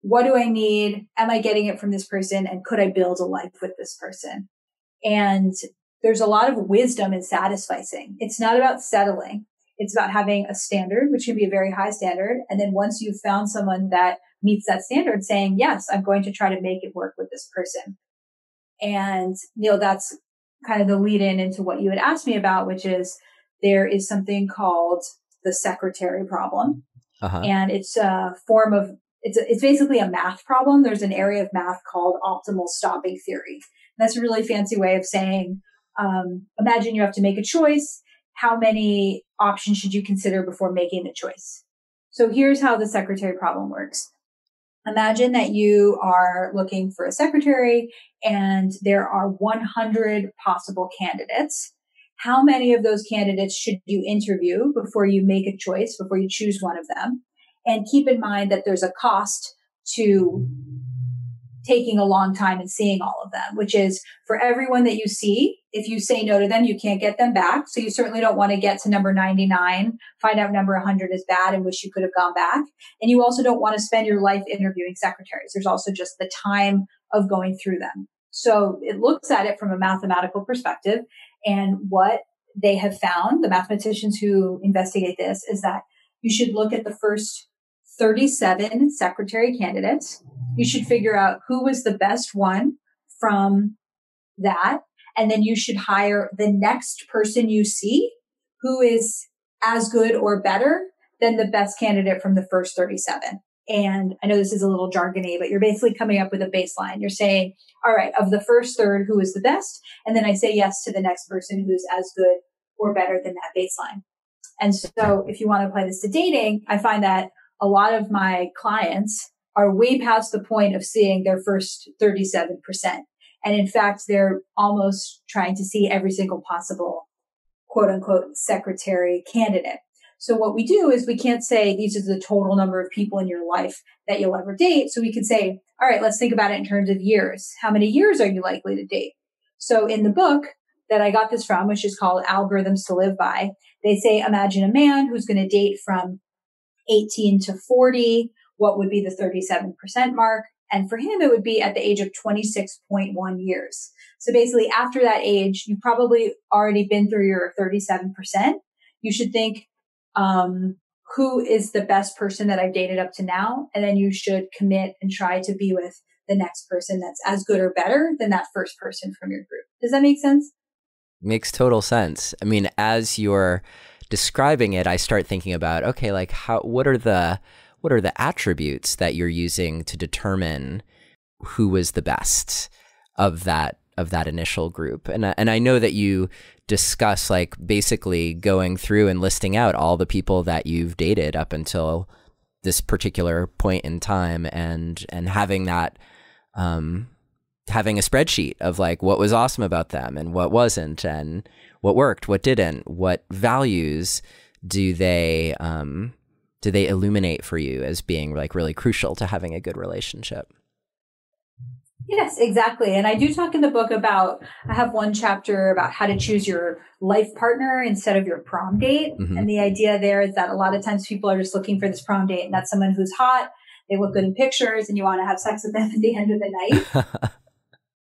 what do I need? Am I getting it from this person? And could I build a life with this person? And there's a lot of wisdom in satisficing. It's not about settling. It's about having a standard, which can be a very high standard. And then once you've found someone that meets that standard, saying, yes, I'm going to try to make it work with this person. And, that's kind of the lead in into what you had asked me about, which is there is something called the secretary problem. Uh-huh. And it's a form of, it's basically a math problem. There's an area of math called optimal stopping theory. And that's a really fancy way of saying, imagine you have to make a choice. How many options should you consider before making the choice? So here's how the secretary problem works. Imagine that you are looking for a secretary and there are 100 possible candidates. How many of those candidates should you interview before you make a choice, before you choose one of them? And keep in mind that there's a cost to taking a long time and seeing all of them, which is for everyone that you see, if you say no to them, you can't get them back. So you certainly don't want to get to number 99, find out number 100 is bad and wish you could have gone back. And you also don't want to spend your life interviewing secretaries. There's also just the time of going through them. So it looks at it from a mathematical perspective. And what they have found, the mathematicians who investigate this, is that you should look at the first 37 secretary candidates. You should figure out who was the best one from that. And then you should hire the next person you see who is as good or better than the best candidate from the first 37. And I know this is a little jargony, but you're basically coming up with a baseline. You're saying, all right, of the first third, who is the best? And then I say yes to the next person who's as good or better than that baseline. And so if you want to apply this to dating, I find that a lot of my clients are way past the point of seeing their first 37%. And in fact, they're almost trying to see every single possible quote unquote secretary candidate. So what we do is we can't say these are the total number of people in your life that you'll ever date. So we can say, all right, let's think about it in terms of years. How many years are you likely to date? So in the book that I got this from, which is called Algorithms to Live By, they say, imagine a man who's going to date from 18 to 40. What would be the 37% mark? And for him, it would be at the age of 26.1 years. So basically after that age, you've probably already been through your 37%. You should think, who is the best person that I've dated up to now? And then you should commit and try to be with the next person that's as good or better than that first person from your group. Does that make sense? Makes total sense. I mean, as you're describing it, I start thinking about, okay, like what are the attributes that you're using to determine who is the best of that that initial group. And I know that you discuss like basically going through and listing out all the people that you've dated up until this particular point in time, and having that having a spreadsheet of like what was awesome about them and what wasn't, and what worked, what didn't, what values do they illuminate for you as being like really crucial to having a good relationship. Yes, exactly. And I do talk in the book about, I have one chapter about how to choose your life partner instead of your prom date. Mm-hmm. And the idea there is that a lot of times people are just looking for this prom date, and that's someone who's hot, they look good in pictures, and you want to have sex with them at the end of the night.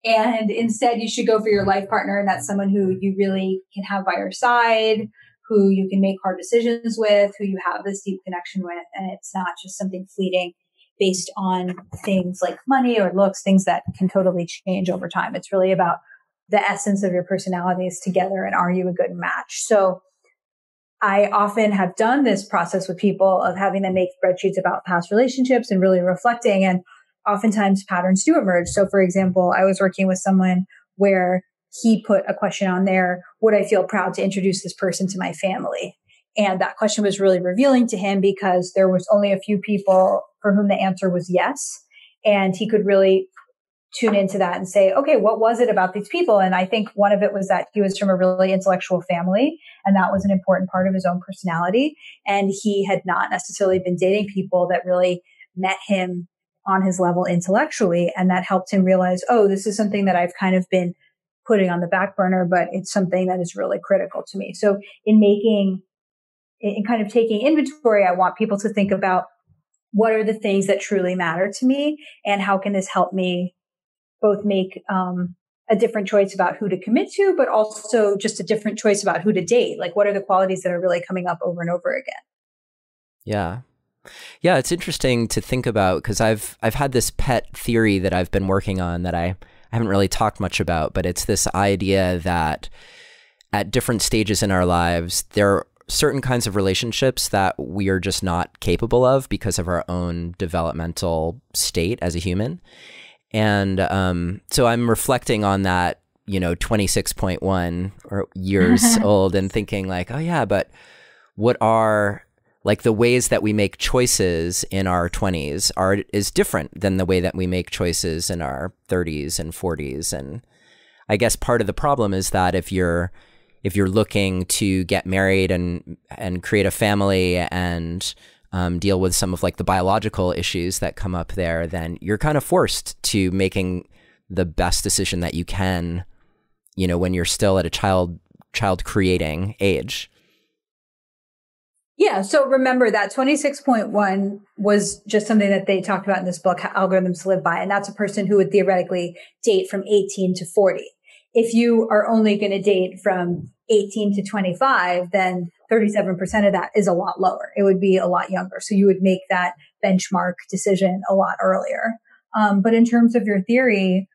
And instead you should go for your life partner. And that's someone who you really can have by your side, who you can make hard decisions with, who you have this deep connection with. And it's not just something fleeting based on things like money or looks, things that can totally change over time. It's really about the essence of your personalities together, and are you a good match? So I often have done this process with people of having them make spreadsheets about past relationships and really reflecting, and oftentimes patterns do emerge. So for example, I was working with someone where he put a question on there: would I feel proud to introduce this person to my family? And that question was really revealing to him, because there was only a few people for whom the answer was yes. And he could really tune into that and say, okay, what was it about these people? And I think one of it was that he was from a really intellectual family, and that was an important part of his own personality. And he had not necessarily been dating people that really met him on his level intellectually. And that helped him realize, oh, this is something that I've kind of been putting on the back burner, but it's something that is really critical to me. So in kind of taking inventory, I want people to think about, what are the things that truly matter to me, and how can this help me both make a different choice about who to commit to, but also just a different choice about who to date? Like, what are the qualities that are really coming up over and over again? Yeah. Yeah, it's interesting to think about, because I've had this pet theory that I've been working on that I haven't really talked much about, but it's this idea that at different stages in our lives, there are certain kinds of relationships that we are just not capable of because of our own developmental state as a human. And so I'm reflecting on that, 26.1 or years old, and thinking like, oh yeah, but what are like the ways that we make choices in our 20s is different than the way that we make choices in our 30s and 40s. And I guess part of the problem is that if you're looking to get married and create a family and deal with some of like the biological issues that come up there, then you're kind of forced to making the best decision that you can, when you're still at a child creating age. Yeah. So remember that 26.1 was just something that they talked about in this book, Algorithms to Live By. And that's a person who would theoretically date from 18 to 40. If you are only going to date from 18 to 25, then 37% of that is a lot lower. It would be a lot younger. So you would make that benchmark decision a lot earlier. But in terms of your theory,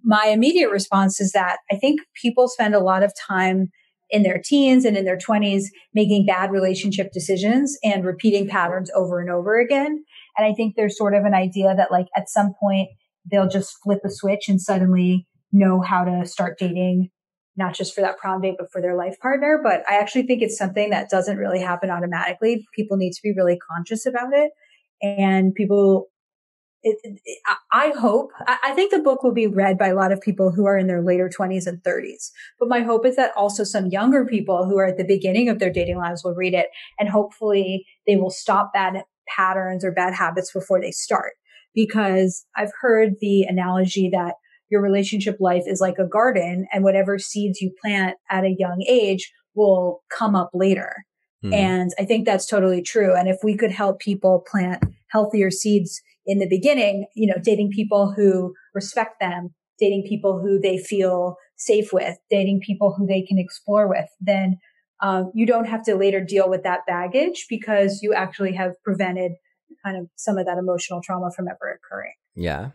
my immediate response is that I think people spend a lot of time in their teens and in their 20s making bad relationship decisions and repeating patterns over and over again. And I think there's sort of an idea that like at some point they'll just flip a switch and suddenly know how to start dating, not just for that prom date, but for their life partner. But I actually think it's something that doesn't really happen automatically. People need to be really conscious about it. And I think the book will be read by a lot of people who are in their later 20s and 30s. But my hope is that also some younger people who are at the beginning of their dating lives will read it. And hopefully they will stop bad patterns or bad habits before they start. Because I've heard the analogy that your relationship life is like a garden, and whatever seeds you plant at a young age will come up later. And I think that's totally true. And if we could help people plant healthier seeds in the beginning, dating people who respect them, dating people who they feel safe with, dating people who they can explore with, then you don't have to later deal with that baggage, because you actually have prevented kind of some of that emotional trauma from ever occurring. Yeah.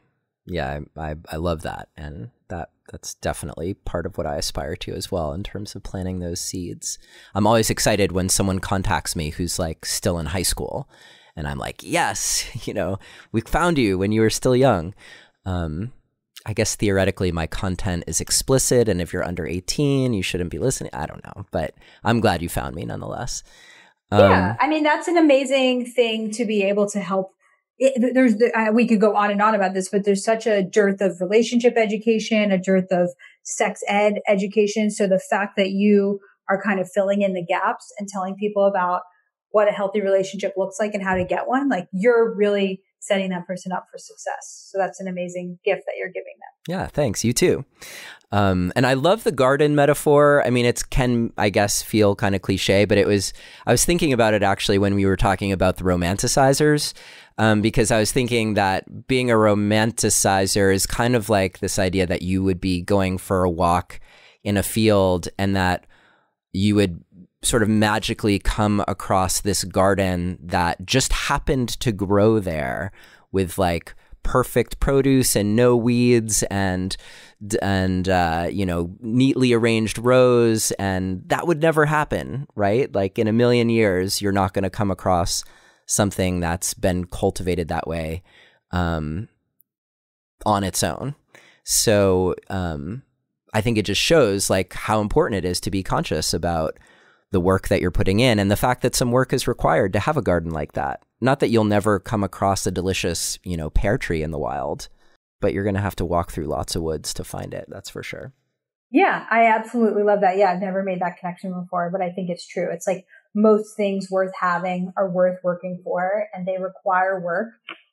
Yeah, I love that. And that's definitely part of what I aspire to as well in terms of planting those seeds. I'm always excited when someone contacts me who's like still in high school, and I'm like, yes, we found you when you were still young. I guess theoretically my content is explicit, and if you're under 18, you shouldn't be listening. I don't know, but I'm glad you found me nonetheless. Yeah, I mean, that's an amazing thing to be able to help. We could go on and on about this, but there's such a dearth of relationship education, a dearth of sex ed education. So the fact that you are kind of filling in the gaps and telling people about what a healthy relationship looks like and how to get one, like you're really setting that person up for success. So that's an amazing gift that you're giving them. Yeah, thanks. You too. And I love the garden metaphor. I mean, it can, I guess, feel kind of cliche, but I was thinking about it actually when we were talking about the romanticizers, because I was thinking that being a romanticizer is kind of like this idea that you would be going for a walk in a field and that you would sort of magically come across this garden that just happened to grow there with like perfect produce and no weeds and neatly arranged rows, and that would never happen, right? Like in a million years, you're not going to come across something that's been cultivated that way on its own. So I think it just shows like how important it is to be conscious about the work that you're putting in and the fact that some work is required to have a garden like that. Not that you'll never come across a delicious, pear tree in the wild, but you're going to have to walk through lots of woods to find it. That's for sure. Yeah, I absolutely love that. Yeah, I've never made that connection before, but I think it's true. It's like most things worth having are worth working for, and they require work.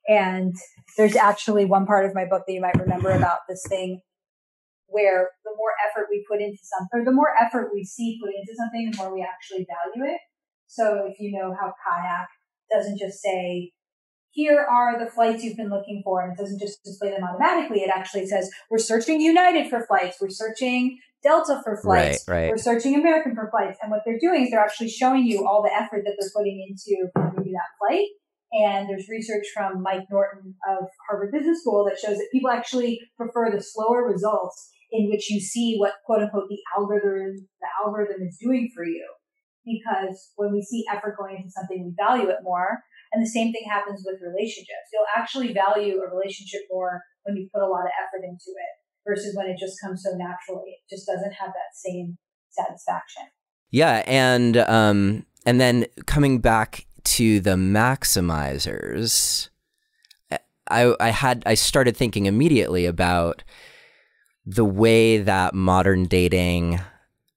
And there's actually one part of my book that you might remember about this thing where the more effort we put into something, or the more effort we see put into something, the more we actually value it. So if you know how Kayak doesn't just say, here are the flights you've been looking for, and it doesn't just display them automatically. It actually says, we're searching United for flights. We're searching Delta for flights. Right. We're searching American for flights. And what they're doing is they're actually showing you all the effort that they're putting into finding you that flight. And there's research from Mike Norton of Harvard Business School that shows that people actually prefer the slower results in which you see what, quote unquote, the algorithm is doing for you. Because when we see effort going into something, we value it more. And the same thing happens with relationships. You'll actually value a relationship more when you put a lot of effort into it versus when it just comes so naturally. It just doesn't have that same satisfaction. Yeah. And then coming back to the maximizers, I started thinking immediately about the way that modern dating,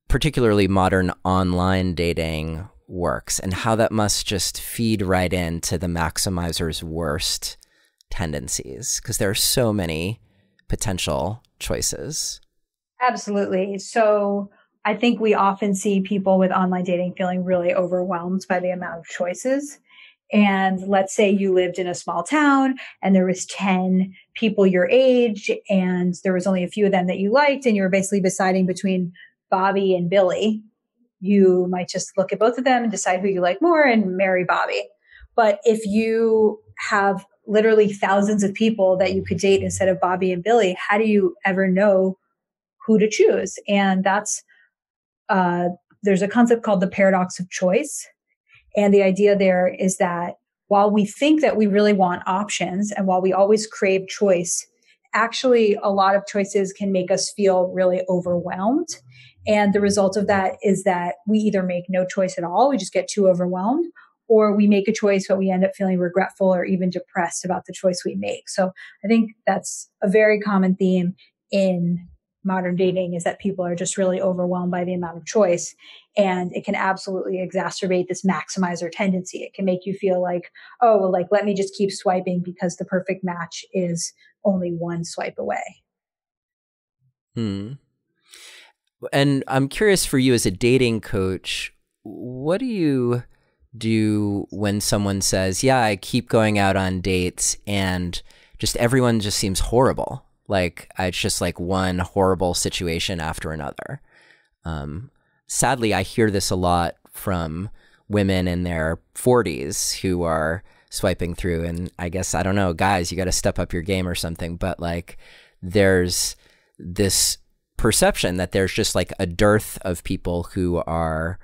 particularly modern online dating, works and how that must just feed right into the maximizer's worst tendencies, because there are so many potential choices. Absolutely. So I think we often see people with online dating feeling really overwhelmed by the amount of choices. And let's say you lived in a small town and there was 10 people your age and there was only a few of them that you liked, and you were basically deciding between Bobby and Billy. You might just look at both of them and decide who you like more and marry Bobby. But if you have literally thousands of people that you could date instead of Bobby and Billy, how do you ever know who to choose? And that's, there's a concept called the paradox of choice. And the idea there is that while we think that we really want options and while we always crave choice, actually a lot of choices can make us feel really overwhelmed. And the result of that is that we either make no choice at all, we just get too overwhelmed, or we make a choice, but we end up feeling regretful or even depressed about the choice we make. So I think that's a very common theme in modern dating, is that people are just really overwhelmed by the amount of choice. And it can absolutely exacerbate this maximizer tendency. It can make you feel like, oh, well, like, let me just keep swiping because the perfect match is only one swipe away. And I'm curious, for you as a dating coach, what do you do when someone says, yeah, I keep going out on dates and just everyone just seems horrible? Like it's just like one horrible situation after another. Sadly, I hear this a lot from women in their 40s who are swiping through, and I guess, I don't know, guys, you got to step up your game or something. But like there's this perception that there's just like a dearth of people who are,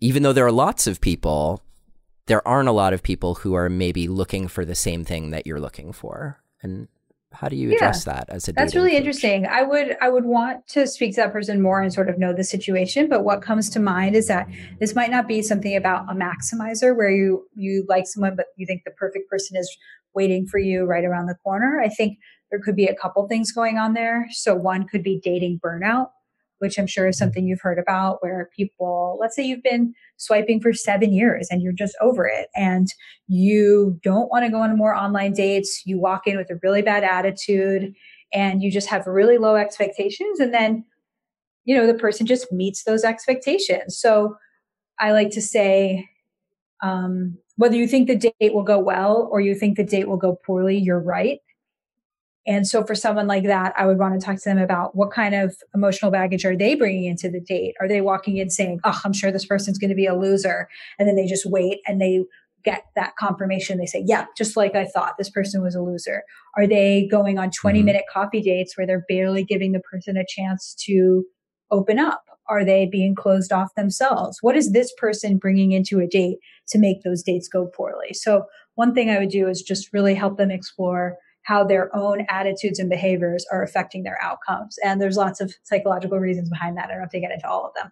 even though there are lots of people, there aren't a lot of people who are maybe looking for the same thing that you're looking for. And How do you Yeah, address that as a that's dating really coach? interesting. I would want to speak to that person more and sort of know the situation. But what comes to mind is that this might not be something about a maximizer where you like someone, but you think the perfect person is waiting for you right around the corner. I think there could be a couple things going on there. So one could be dating burnout, which I'm sure is something you've heard about, where people, let's say you've been swiping for 7 years and you're just over it and you don't want to go on more online dates. You walk in with a really bad attitude and you just have really low expectations. And then, the person just meets those expectations. So I like to say, whether you think the date will go well or you think the date will go poorly, you're right. And so for someone like that, I would want to talk to them about what kind of emotional baggage are they bringing into the date? Are they walking in saying, oh, I'm sure this person's going to be a loser. And then they just wait and they get that confirmation. They say, yeah, just like I thought, this person was a loser. Are they going on 20-minute coffee dates where they're barely giving the person a chance to open up? Are they being closed off themselves? What is this person bringing into a date to make those dates go poorly? So one thing I would do is just really help them explore how their own attitudes and behaviors are affecting their outcomes. And there's lots of psychological reasons behind that. I don't have to get into all of them.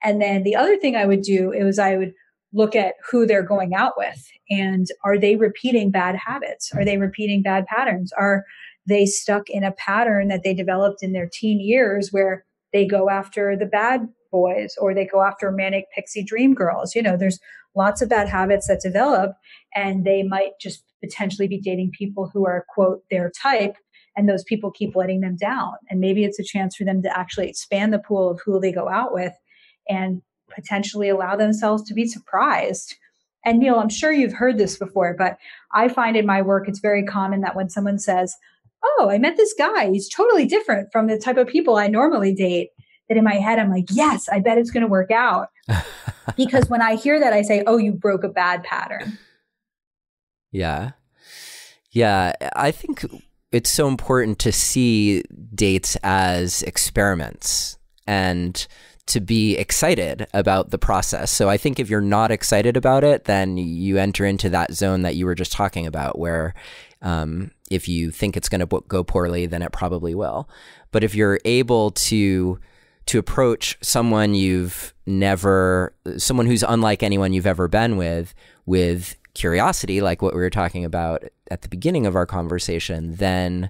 And then the other thing I would do is I would look at who they're going out with and are they repeating bad habits? Are they repeating bad patterns? Are they stuck in a pattern that they developed in their teen years where they go after the bad boys or they go after manic pixie dream girls? There's lots of bad habits that develop and they might just potentially be dating people who are, quote, their type, and those people keep letting them down. And maybe it's a chance for them to actually expand the pool of who they go out with and potentially allow themselves to be surprised. And Neil, I'm sure you've heard this before, but I find in my work, it's very common that when someone says, oh, I met this guy, he's totally different from the type of people I normally date, that in my head, I'm like, yes, I bet it's going to work out. Because when I hear that, I say, oh, you broke a bad pattern. Yeah. Yeah. I think it's so important to see dates as experiments and to be excited about the process. So I think if you're not excited about it, then you enter into that zone that you were just talking about where if you think it's going to go poorly, then it probably will. But if you're able to approach someone someone who's unlike anyone you've ever been with curiosity, like what we were talking about at the beginning of our conversation, then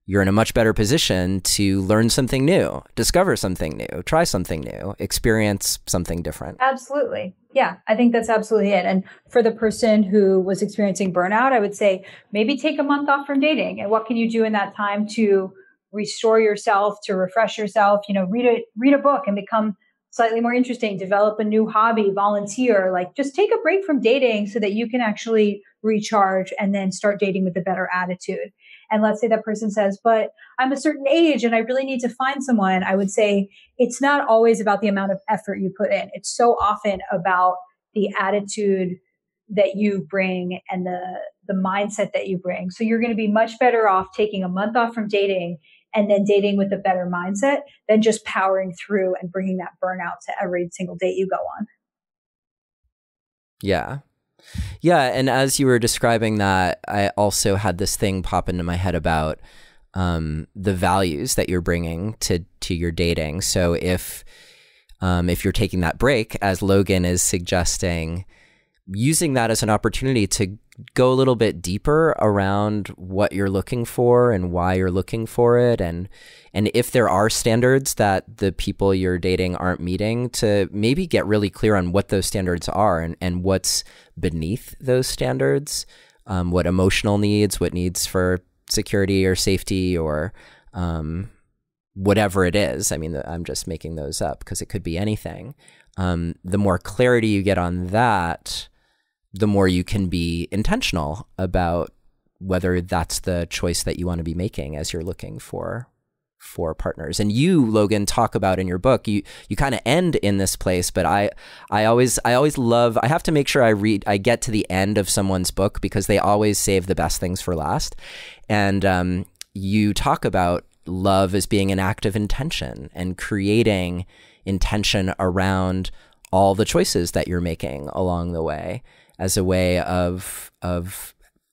you're in a much better position to learn something new, discover something new, try something new, experience something different. Absolutely. Yeah, I think that's absolutely it. And for the person who was experiencing burnout, I would say maybe take a month off from dating. And what can you do in that time to restore yourself, to refresh yourself? Read a book and become slightly more interesting, develop a new hobby, volunteer, just take a break from dating so that you can actually recharge and then start dating with a better attitude. And let's say that person says, but I'm a certain age and I really need to find someone. I would say it's not always about the amount of effort you put in. It's so often about the attitude that you bring and the mindset that you bring. So you're going to be much better off taking a month off from dating and then dating with a better mindset than just powering through and bringing that burnout to every single date you go on. Yeah. Yeah. And as you were describing that, I also had this thing pop into my head about the values that you're bringing to your dating. So if you're taking that break, as Logan is suggesting, using that as an opportunity to go a little bit deeper around what you're looking for and why you're looking for it. And if there are standards that the people you're dating aren't meeting, to maybe get really clear on what those standards are and what's beneath those standards, what emotional needs, what needs for security or safety or whatever it is. I mean, I'm just making those up because it could be anything. The more clarity you get on that, the more you can be intentional about whether that's the choice that you want to be making as you're looking for partners. And you, Logan, talk about in your book, you kind of end in this place, but I always love, I have to make sure I get to the end of someone's book because they always save the best things for last. And you talk about love as being an act of intention and creating intention around all the choices that you're making along the way as a way of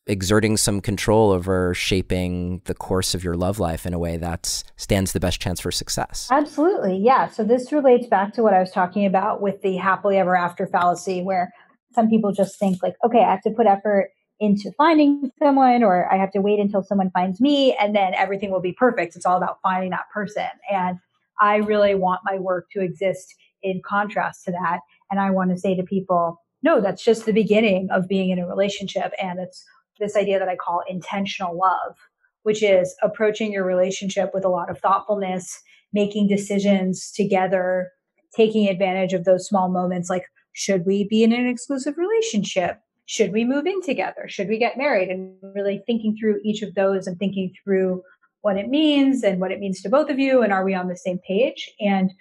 exerting some control over shaping the course of your love life in a way that stands the best chance for success. Absolutely. Yeah. So this relates back to what I was talking about with the happily ever after fallacy, where some people just think like, okay, I have to put effort into finding someone, or I have to wait until someone finds me and then everything will be perfect. It's all about finding that person. And I really want my work to exist in contrast to that. And I want to say to people, no, that's just the beginning of being in a relationship. And it's this idea that I call intentional love, which is approaching your relationship with a lot of thoughtfulness, making decisions together, taking advantage of those small moments like, should we be in an exclusive relationship? Should we move in together? Should we get married? And really thinking through each of those and thinking through what it means and what it means to both of you. And are we on the same page? And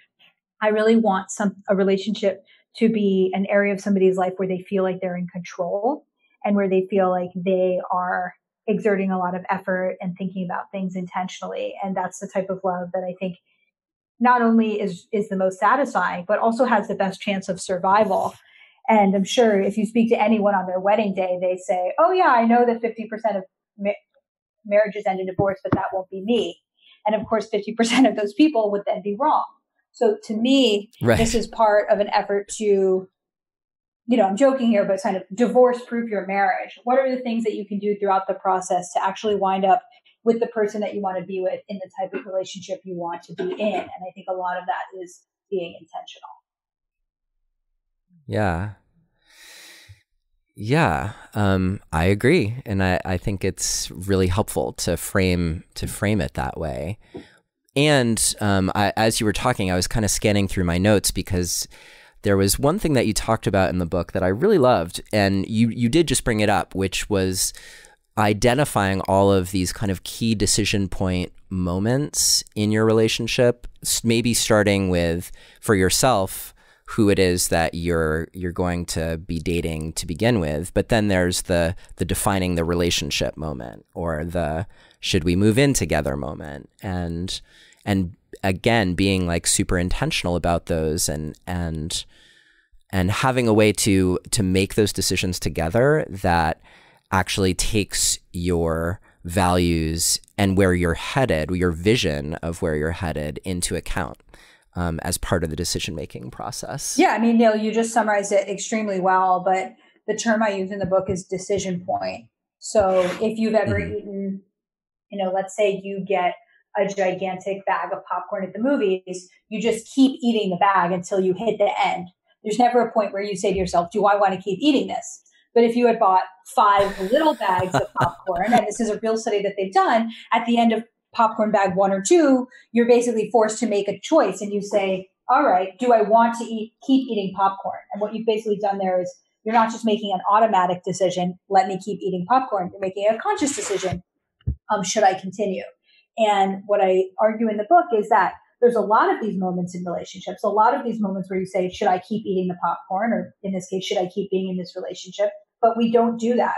I really want a relationship to be an area of somebody's life where they feel like they're in control and where they feel like they are exerting a lot of effort and thinking about things intentionally. And that's the type of love that I think not only is the most satisfying, but also has the best chance of survival. And I'm sure if you speak to anyone on their wedding day, they say, oh yeah, I know that 50% of marriages end in divorce, but that won't be me. And of course, 50% of those people would then be wrong. So to me, Right. This is part of an effort to, I'm joking here, but kind of divorce proof your marriage. What are the things that you can do throughout the process to actually wind up with the person that you want to be with in the type of relationship you want to be in? And I think a lot of that is being intentional. Yeah. Yeah. I agree. And I think it's really helpful to frame it that way. And as you were talking, I was kind of scanning through my notes because there was one thing that you talked about in the book that I really loved, and you did just bring it up, which was identifying all of these kind of key decision point moments in your relationship, maybe starting with, for yourself, who it is that you're going to be dating to begin with. But then there's the defining the relationship moment, or the should we move in together moment. And again, being like super intentional about those and having a way to make those decisions together that actually takes your values and where you're headed, your vision of where you're headed, into account as part of the decision-making process. Yeah, I mean, Neil, you just summarized it extremely well, but the term I use in the book is decision point. So if you've ever eaten, let's say you get a gigantic bag of popcorn at the movies, you just keep eating the bag until you hit the end. There's never a point where you say to yourself, do I want to keep eating this? But if you had bought 5 little bags of popcorn, and this is a real study that they've done, at the end of popcorn bag 1 or 2, you're basically forced to make a choice. And you say, all right, do I want to keep eating popcorn? And what you've basically done there is you're not just making an automatic decision, let me keep eating popcorn. You're making a conscious decision. Should I continue? And what I argue in the book is that there's a lot of these moments in relationships, a lot of these moments where you say, should I keep eating the popcorn? Or in this case, should I keep being in this relationship? But we don't do that.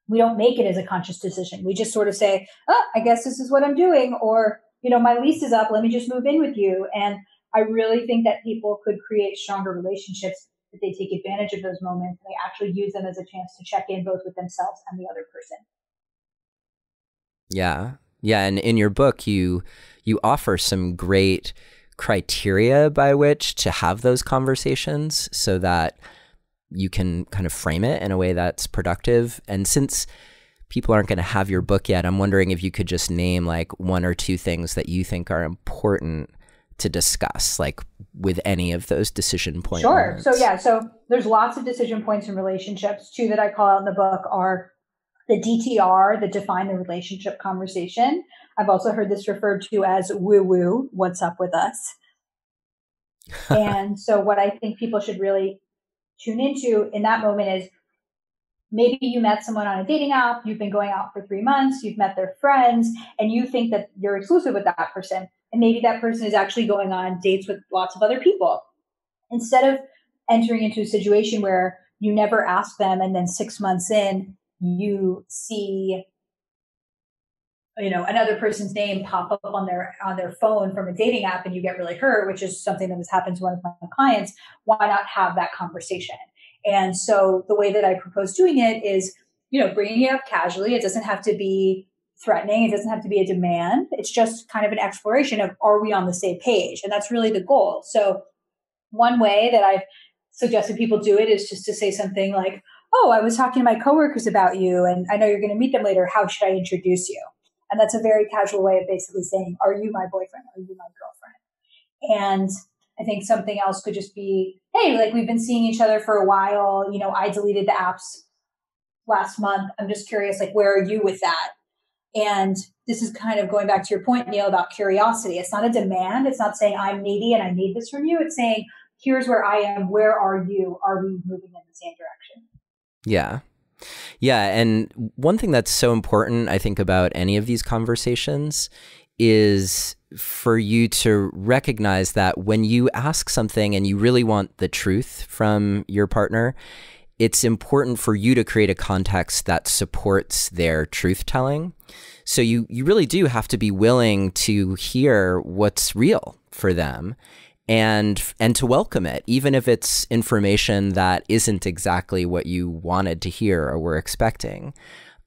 We don't make it as a conscious decision. We just sort of say, oh, I guess this is what I'm doing. Or, my lease is up. Let me just move in with you. And I really think that people could create stronger relationships if they take advantage of those moments and they actually use them as a chance to check in both with themselves and the other person. Yeah. Yeah. And in your book, you offer some great criteria by which to have those conversations so that you can kind of frame it in a way that's productive. And since people aren't going to have your book yet, I'm wondering if you could just name like 1 or 2 things that you think are important to discuss, like with any of those decision points. Sure. So there's lots of decision points in relationships. 2 that I call out in the book are the DTR, the define the relationship conversation. I've also heard this referred to as woo-woo, what's up with us? And so what I think people should really tune into in that moment is maybe you met someone on a dating app, you've been going out for 3 months, you've met their friends, and you think that you're exclusive with that person. And maybe that person is actually going on dates with lots of other people. Instead of entering into a situation where you never ask them and then 6 months in, you see another person's name pop up on their phone from a dating app and you get really hurt, which is something that has happened to one of my clients. Why not have that conversation? And so the way that I propose doing it is, bringing it up casually. It doesn't have to be threatening. It doesn't have to be a demand. It's just kind of an exploration of, are we on the same page? And that's really the goal. So one way that I've suggested people do it is just to say something like, oh, I was talking to my coworkers about you, and I know you're going to meet them later. How should I introduce you? And that's a very casual way of basically saying, are you my boyfriend? Are you my girlfriend? And I think something else could just be, hey, like we've been seeing each other for a while. I deleted the apps last month. I'm just curious, like, where are you with that? And this is kind of going back to your point, Neil, about curiosity. It's not a demand. It's not saying I'm needy and I need this from you. It's saying, here's where I am. Where are you? Are we moving in the same direction? Yeah. Yeah. And one thing that's so important, I think, about any of these conversations is for you to recognize that when you ask something and you really want the truth from your partner, it's important for you to create a context that supports their truth telling. So you really do have to be willing to hear what's real for them and to welcome it, even if it's information that isn't exactly what you wanted to hear or were expecting.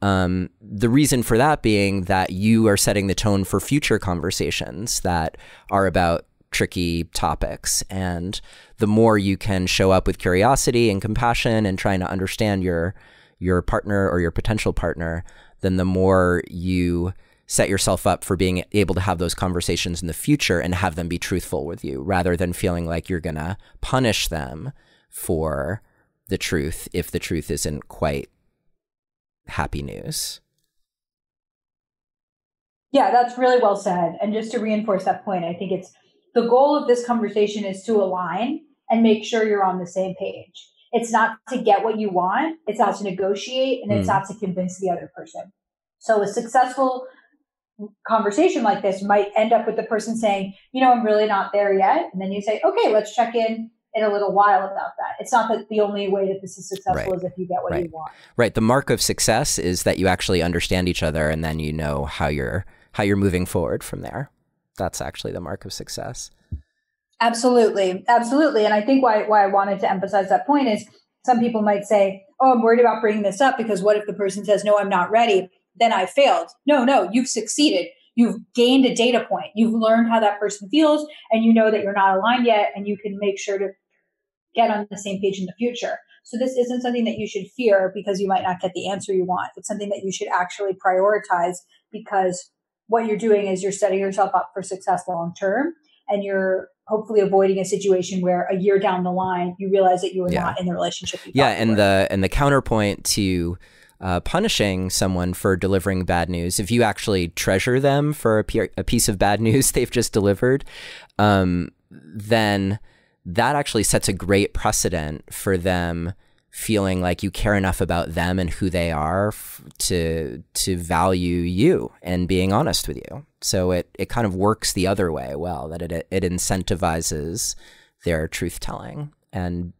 The reason for that being that you are setting the tone for future conversations that are about tricky topics. And the more you can show up with curiosity and compassion and trying to understand your partner or your potential partner, then the more you set yourself up for being able to have those conversations in the future and have them be truthful with you, rather than feeling like you're going to punish them for the truth if the truth isn't quite happy news. Yeah, that's really well said. And just to reinforce that point, I think it's the goal of this conversation is to align and make sure you're on the same page. It's not to get what you want. It's not to negotiate, and it's not to convince the other person. So a successful conversation like this might end up with the person saying, I'm really not there yet. And then you say, okay, let's check in a little while about that. It's not that the only way that this is successful is if you get what you want. Right. The mark of success is that you actually understand each other, and then you know how you're moving forward from there. That's actually the mark of success. Absolutely. Absolutely. And I think why I wanted to emphasize that point is some people might say, oh, I'm worried about bringing this up because what if the person says, no, I'm not ready? Then I failed. No, you've succeeded. You've gained a data point. You've learned how that person feels, and you know that you're not aligned yet, and you can make sure to get on the same page in the future. So this isn't something that you should fear because you might not get the answer you want. It's something that you should actually prioritize, because what you're doing is you're setting yourself up for success long term, and you're hopefully avoiding a situation where a year down the line you realize that you were not in the relationship you thought you were. And the counterpoint to punishing someone for delivering bad news, if you actually treasure them for a piece of bad news they've just delivered, then that actually sets a great precedent for them feeling like you care enough about them and who they are to value you and being honest with you. So it kind of works the other way well, that it incentivizes their truth telling. And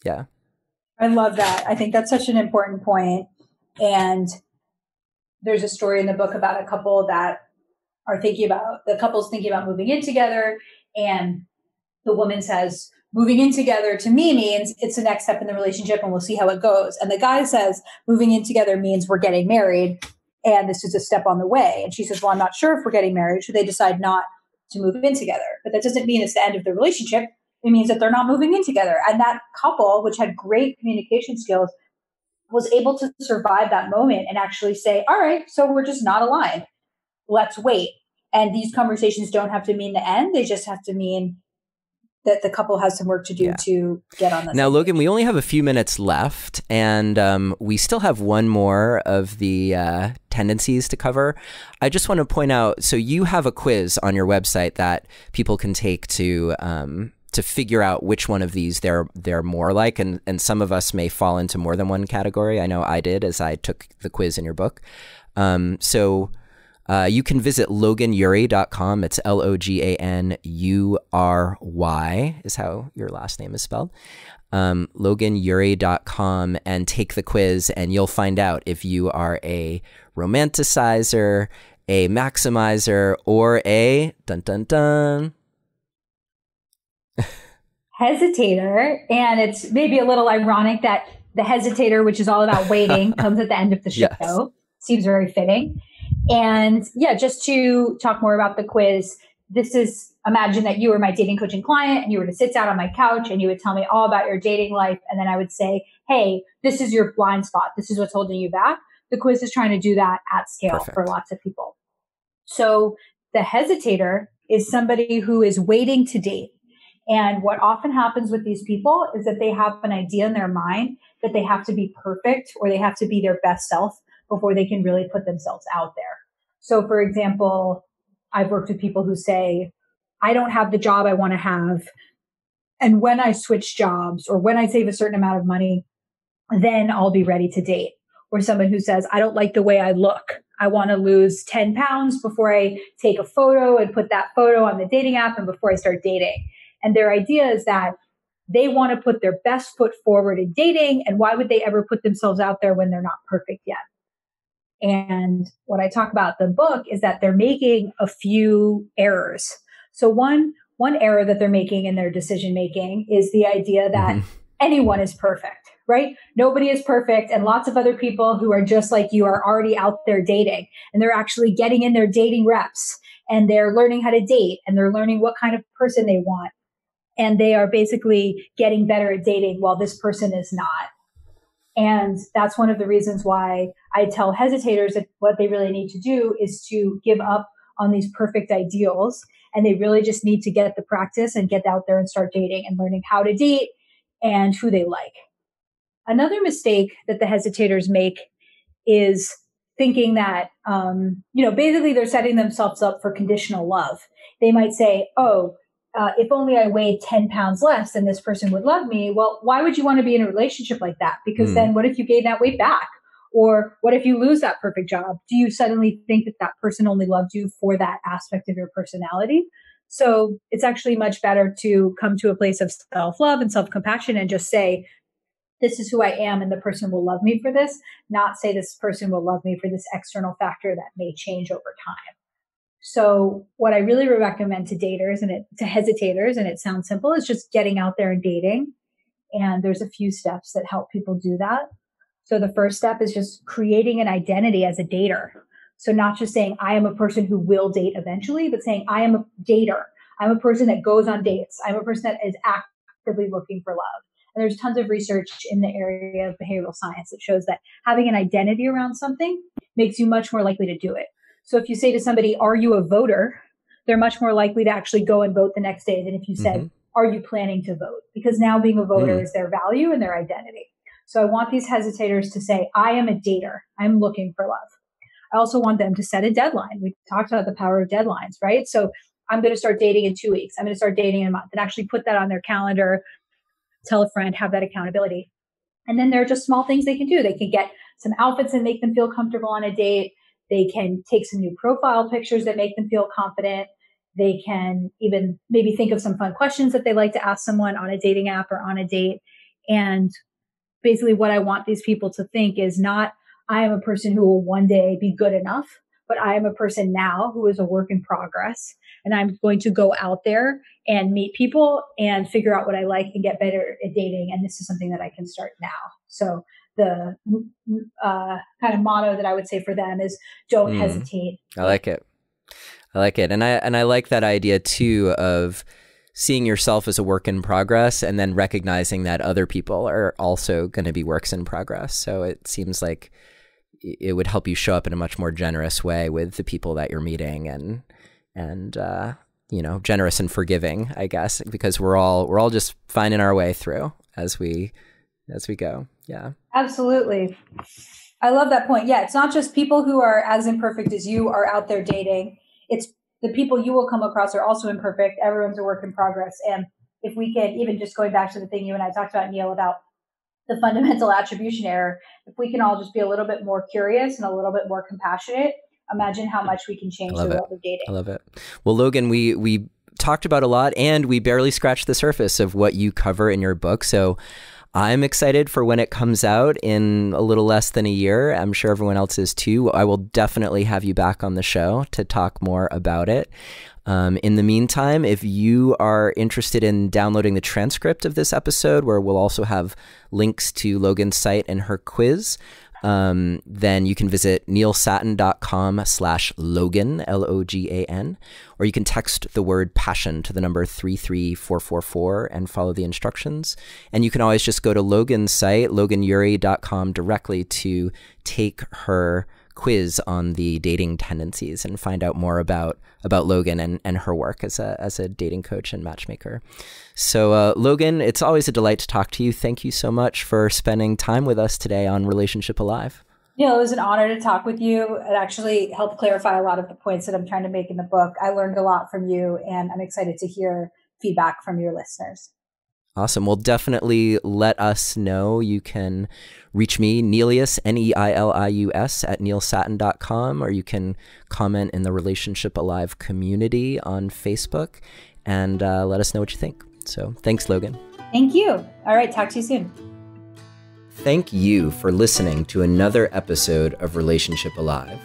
yeah. I love that. I think that's such an important point. And there's a story in the book about a couple that the couple's thinking about moving in together, and the woman says, moving in together to me means it's the next step in the relationship and we'll see how it goes. And the guy says, moving in together means we're getting married and this is a step on the way. And she says, well, I'm not sure if we're getting married. So they decide not to move in together. But that doesn't mean it's the end of the relationship. It means that they're not moving in together. And that couple, which had great communication skills, was able to survive that moment and actually say, all right, so we're just not aligned. Let's wait. And these conversations don't have to mean the end. They just have to mean that the couple has some work to do to get on this. Now, Logan, we only have a few minutes left, and we still have one more of the tendencies to cover. I just want to point out, so you have a quiz on your website that people can take to figure out which one of these they're more like, and some of us may fall into more than one category. I know I did, as I took the quiz in your book. So you can visit loganury.com. It's LOGANURY is how your last name is spelled. Loganury.com, and take the quiz, and you'll find out if you are a romanticizer, a maximizer, or a dun-dun-dun hesitator. And it's maybe a little ironic that the hesitator, which is all about waiting, comes at the end of the show. Yes. Seems very fitting. And yeah, just to talk more about the quiz, this is, imagine that you were my dating coaching client and you were to sit down on my couch and you would tell me all about your dating life. And then I would say, hey, this is your blind spot. This is what's holding you back. The quiz is trying to do that at scale for lots of people. So the hesitator is somebody who is waiting to date. And what often happens with these people is that they have an idea in their mind that they have to be perfect or they have to be their best self before they can really put themselves out there. So for example, I've worked with people who say, I don't have the job I want to have. And when I switch jobs or when I save a certain amount of money, then I'll be ready to date. Or someone who says, I don't like the way I look. I want to lose 10 pounds before I take a photo and put that photo on the dating app and before I start dating. And their idea is that they want to put their best foot forward in dating. And why would they ever put themselves out there when they're not perfect yet? And what I talk about in the book is that they're making a few errors. So one error that they're making in their decision making is the idea that anyone is perfect, right? Nobody is perfect. And lots of other people who are just like you are already out there dating, and they're actually getting in their dating reps, and they're learning how to date, and they're learning what kind of person they want. And they are basically getting better at dating while this person is not. And that's one of the reasons why I tell hesitators that what they really need to do is to give up on these perfect ideals. And they really just need to get the practice and get out there and start dating and learning how to date and who they like. Another mistake that the hesitators make is thinking that, basically they're setting themselves up for conditional love. They might say, if only I weighed 10 pounds less, then this person would love me. Well, why would you want to be in a relationship like that? Because then what if you gain that weight back? Or what if you lose that perfect job? Do you suddenly think that that person only loved you for that aspect of your personality? So it's actually much better to come to a place of self-love and self-compassion and just say, this is who I am and the person will love me for this, not say this person will love me for this external factor that may change over time. So what I really recommend to daters and to hesitators, and it sounds simple, is just getting out there and dating. And there's a few steps that help people do that. So the first step is just creating an identity as a dater. So not just saying I am a person who will date eventually, but saying I am a dater. I'm a person that goes on dates. I'm a person that is actively looking for love. And there's tons of research in the area of behavioral science that shows that having an identity around something makes you much more likely to do it. So if you say to somebody, are you a voter? They're much more likely to actually go and vote the next day than if you said, are you planning to vote? Because now being a voter is their value and their identity. So I want these hesitators to say, I am a dater. I'm looking for love. I also want them to set a deadline. We talked about the power of deadlines, right? So I'm going to start dating in 2 weeks. I'm going to start dating in a month, and actually put that on their calendar, tell a friend, have that accountability. And then there are just small things they can do. They can get some outfits and make them feel comfortable on a date. They can take some new profile pictures that make them feel confident. They can even maybe think of some fun questions that they like to ask someone on a dating app or on a date. And basically what I want these people to think is not, I am a person who will one day be good enough, but I am a person now who is a work in progress. And I'm going to go out there and meet people and figure out what I like and get better at dating. And this is something that I can start now. So the kind of motto that I would say for them is don't hesitate. I like it. And I like that idea too of seeing yourself as a work in progress and then recognizing that other people are also going to be works in progress. So it seems like it would help you show up in a much more generous way with the people that you're meeting and generous and forgiving, I guess, because we're all just finding our way through as we go. Yeah. Absolutely. I love that point. Yeah. It's not just people who are as imperfect as you are out there dating. It's the people you will come across are also imperfect. Everyone's a work in progress. And if we can, even just going back to the thing you and I talked about, Neil, about the fundamental attribution error, if we can all just be a little bit more curious and a little bit more compassionate, imagine how much we can change the world of dating. I love it. Well, Logan, we talked about a lot and we barely scratched the surface of what you cover in your book. So I'm excited for when it comes out in a little less than a year. I'm sure everyone else is too. I will definitely have you back on the show to talk more about it. In the meantime, if you are interested in downloading the transcript of this episode, where we'll also have links to Logan's site and her quiz, then you can visit neilsatin.com/Logan, Logan, or you can text the word passion to the number 33444 and follow the instructions. And you can always just go to Logan's site, loganury.com, directly to take her quiz on the dating tendencies and find out more about Logan and her work as a dating coach and matchmaker. So Logan, it's always a delight to talk to you. Thank you so much for spending time with us today on Relationship Alive. Neil, it was an honor to talk with you. It actually helped clarify a lot of the points that I'm trying to make in the book. I learned a lot from you, and I'm excited to hear feedback from your listeners. Awesome. Well, definitely let us know. You can reach me, Neilius, Neilius, at neilsatin.com, or you can comment in the Relationship Alive community on Facebook and let us know what you think. So thanks, Logan. Thank you. All right. Talk to you soon. Thank you for listening to another episode of Relationship Alive.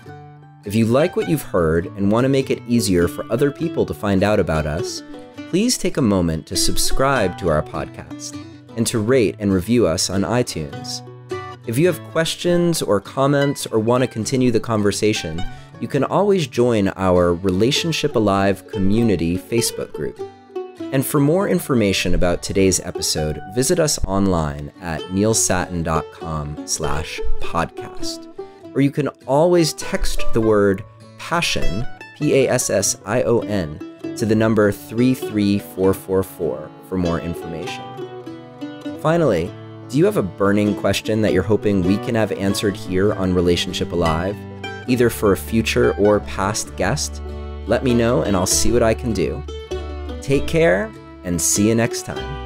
If you like what you've heard and want to make it easier for other people to find out about us, please take a moment to subscribe to our podcast and to rate and review us on iTunes. If you have questions or comments or want to continue the conversation, you can always join our Relationship Alive community Facebook group. And for more information about today's episode, visit us online at neilsatin.com/podcast. Or you can always text the word passion, PASSION, to the number 33444 for more information. Finally, do you have a burning question that you're hoping we can have answered here on Relationship Alive, either for a future or past guest? Let me know and I'll see what I can do. Take care and see you next time.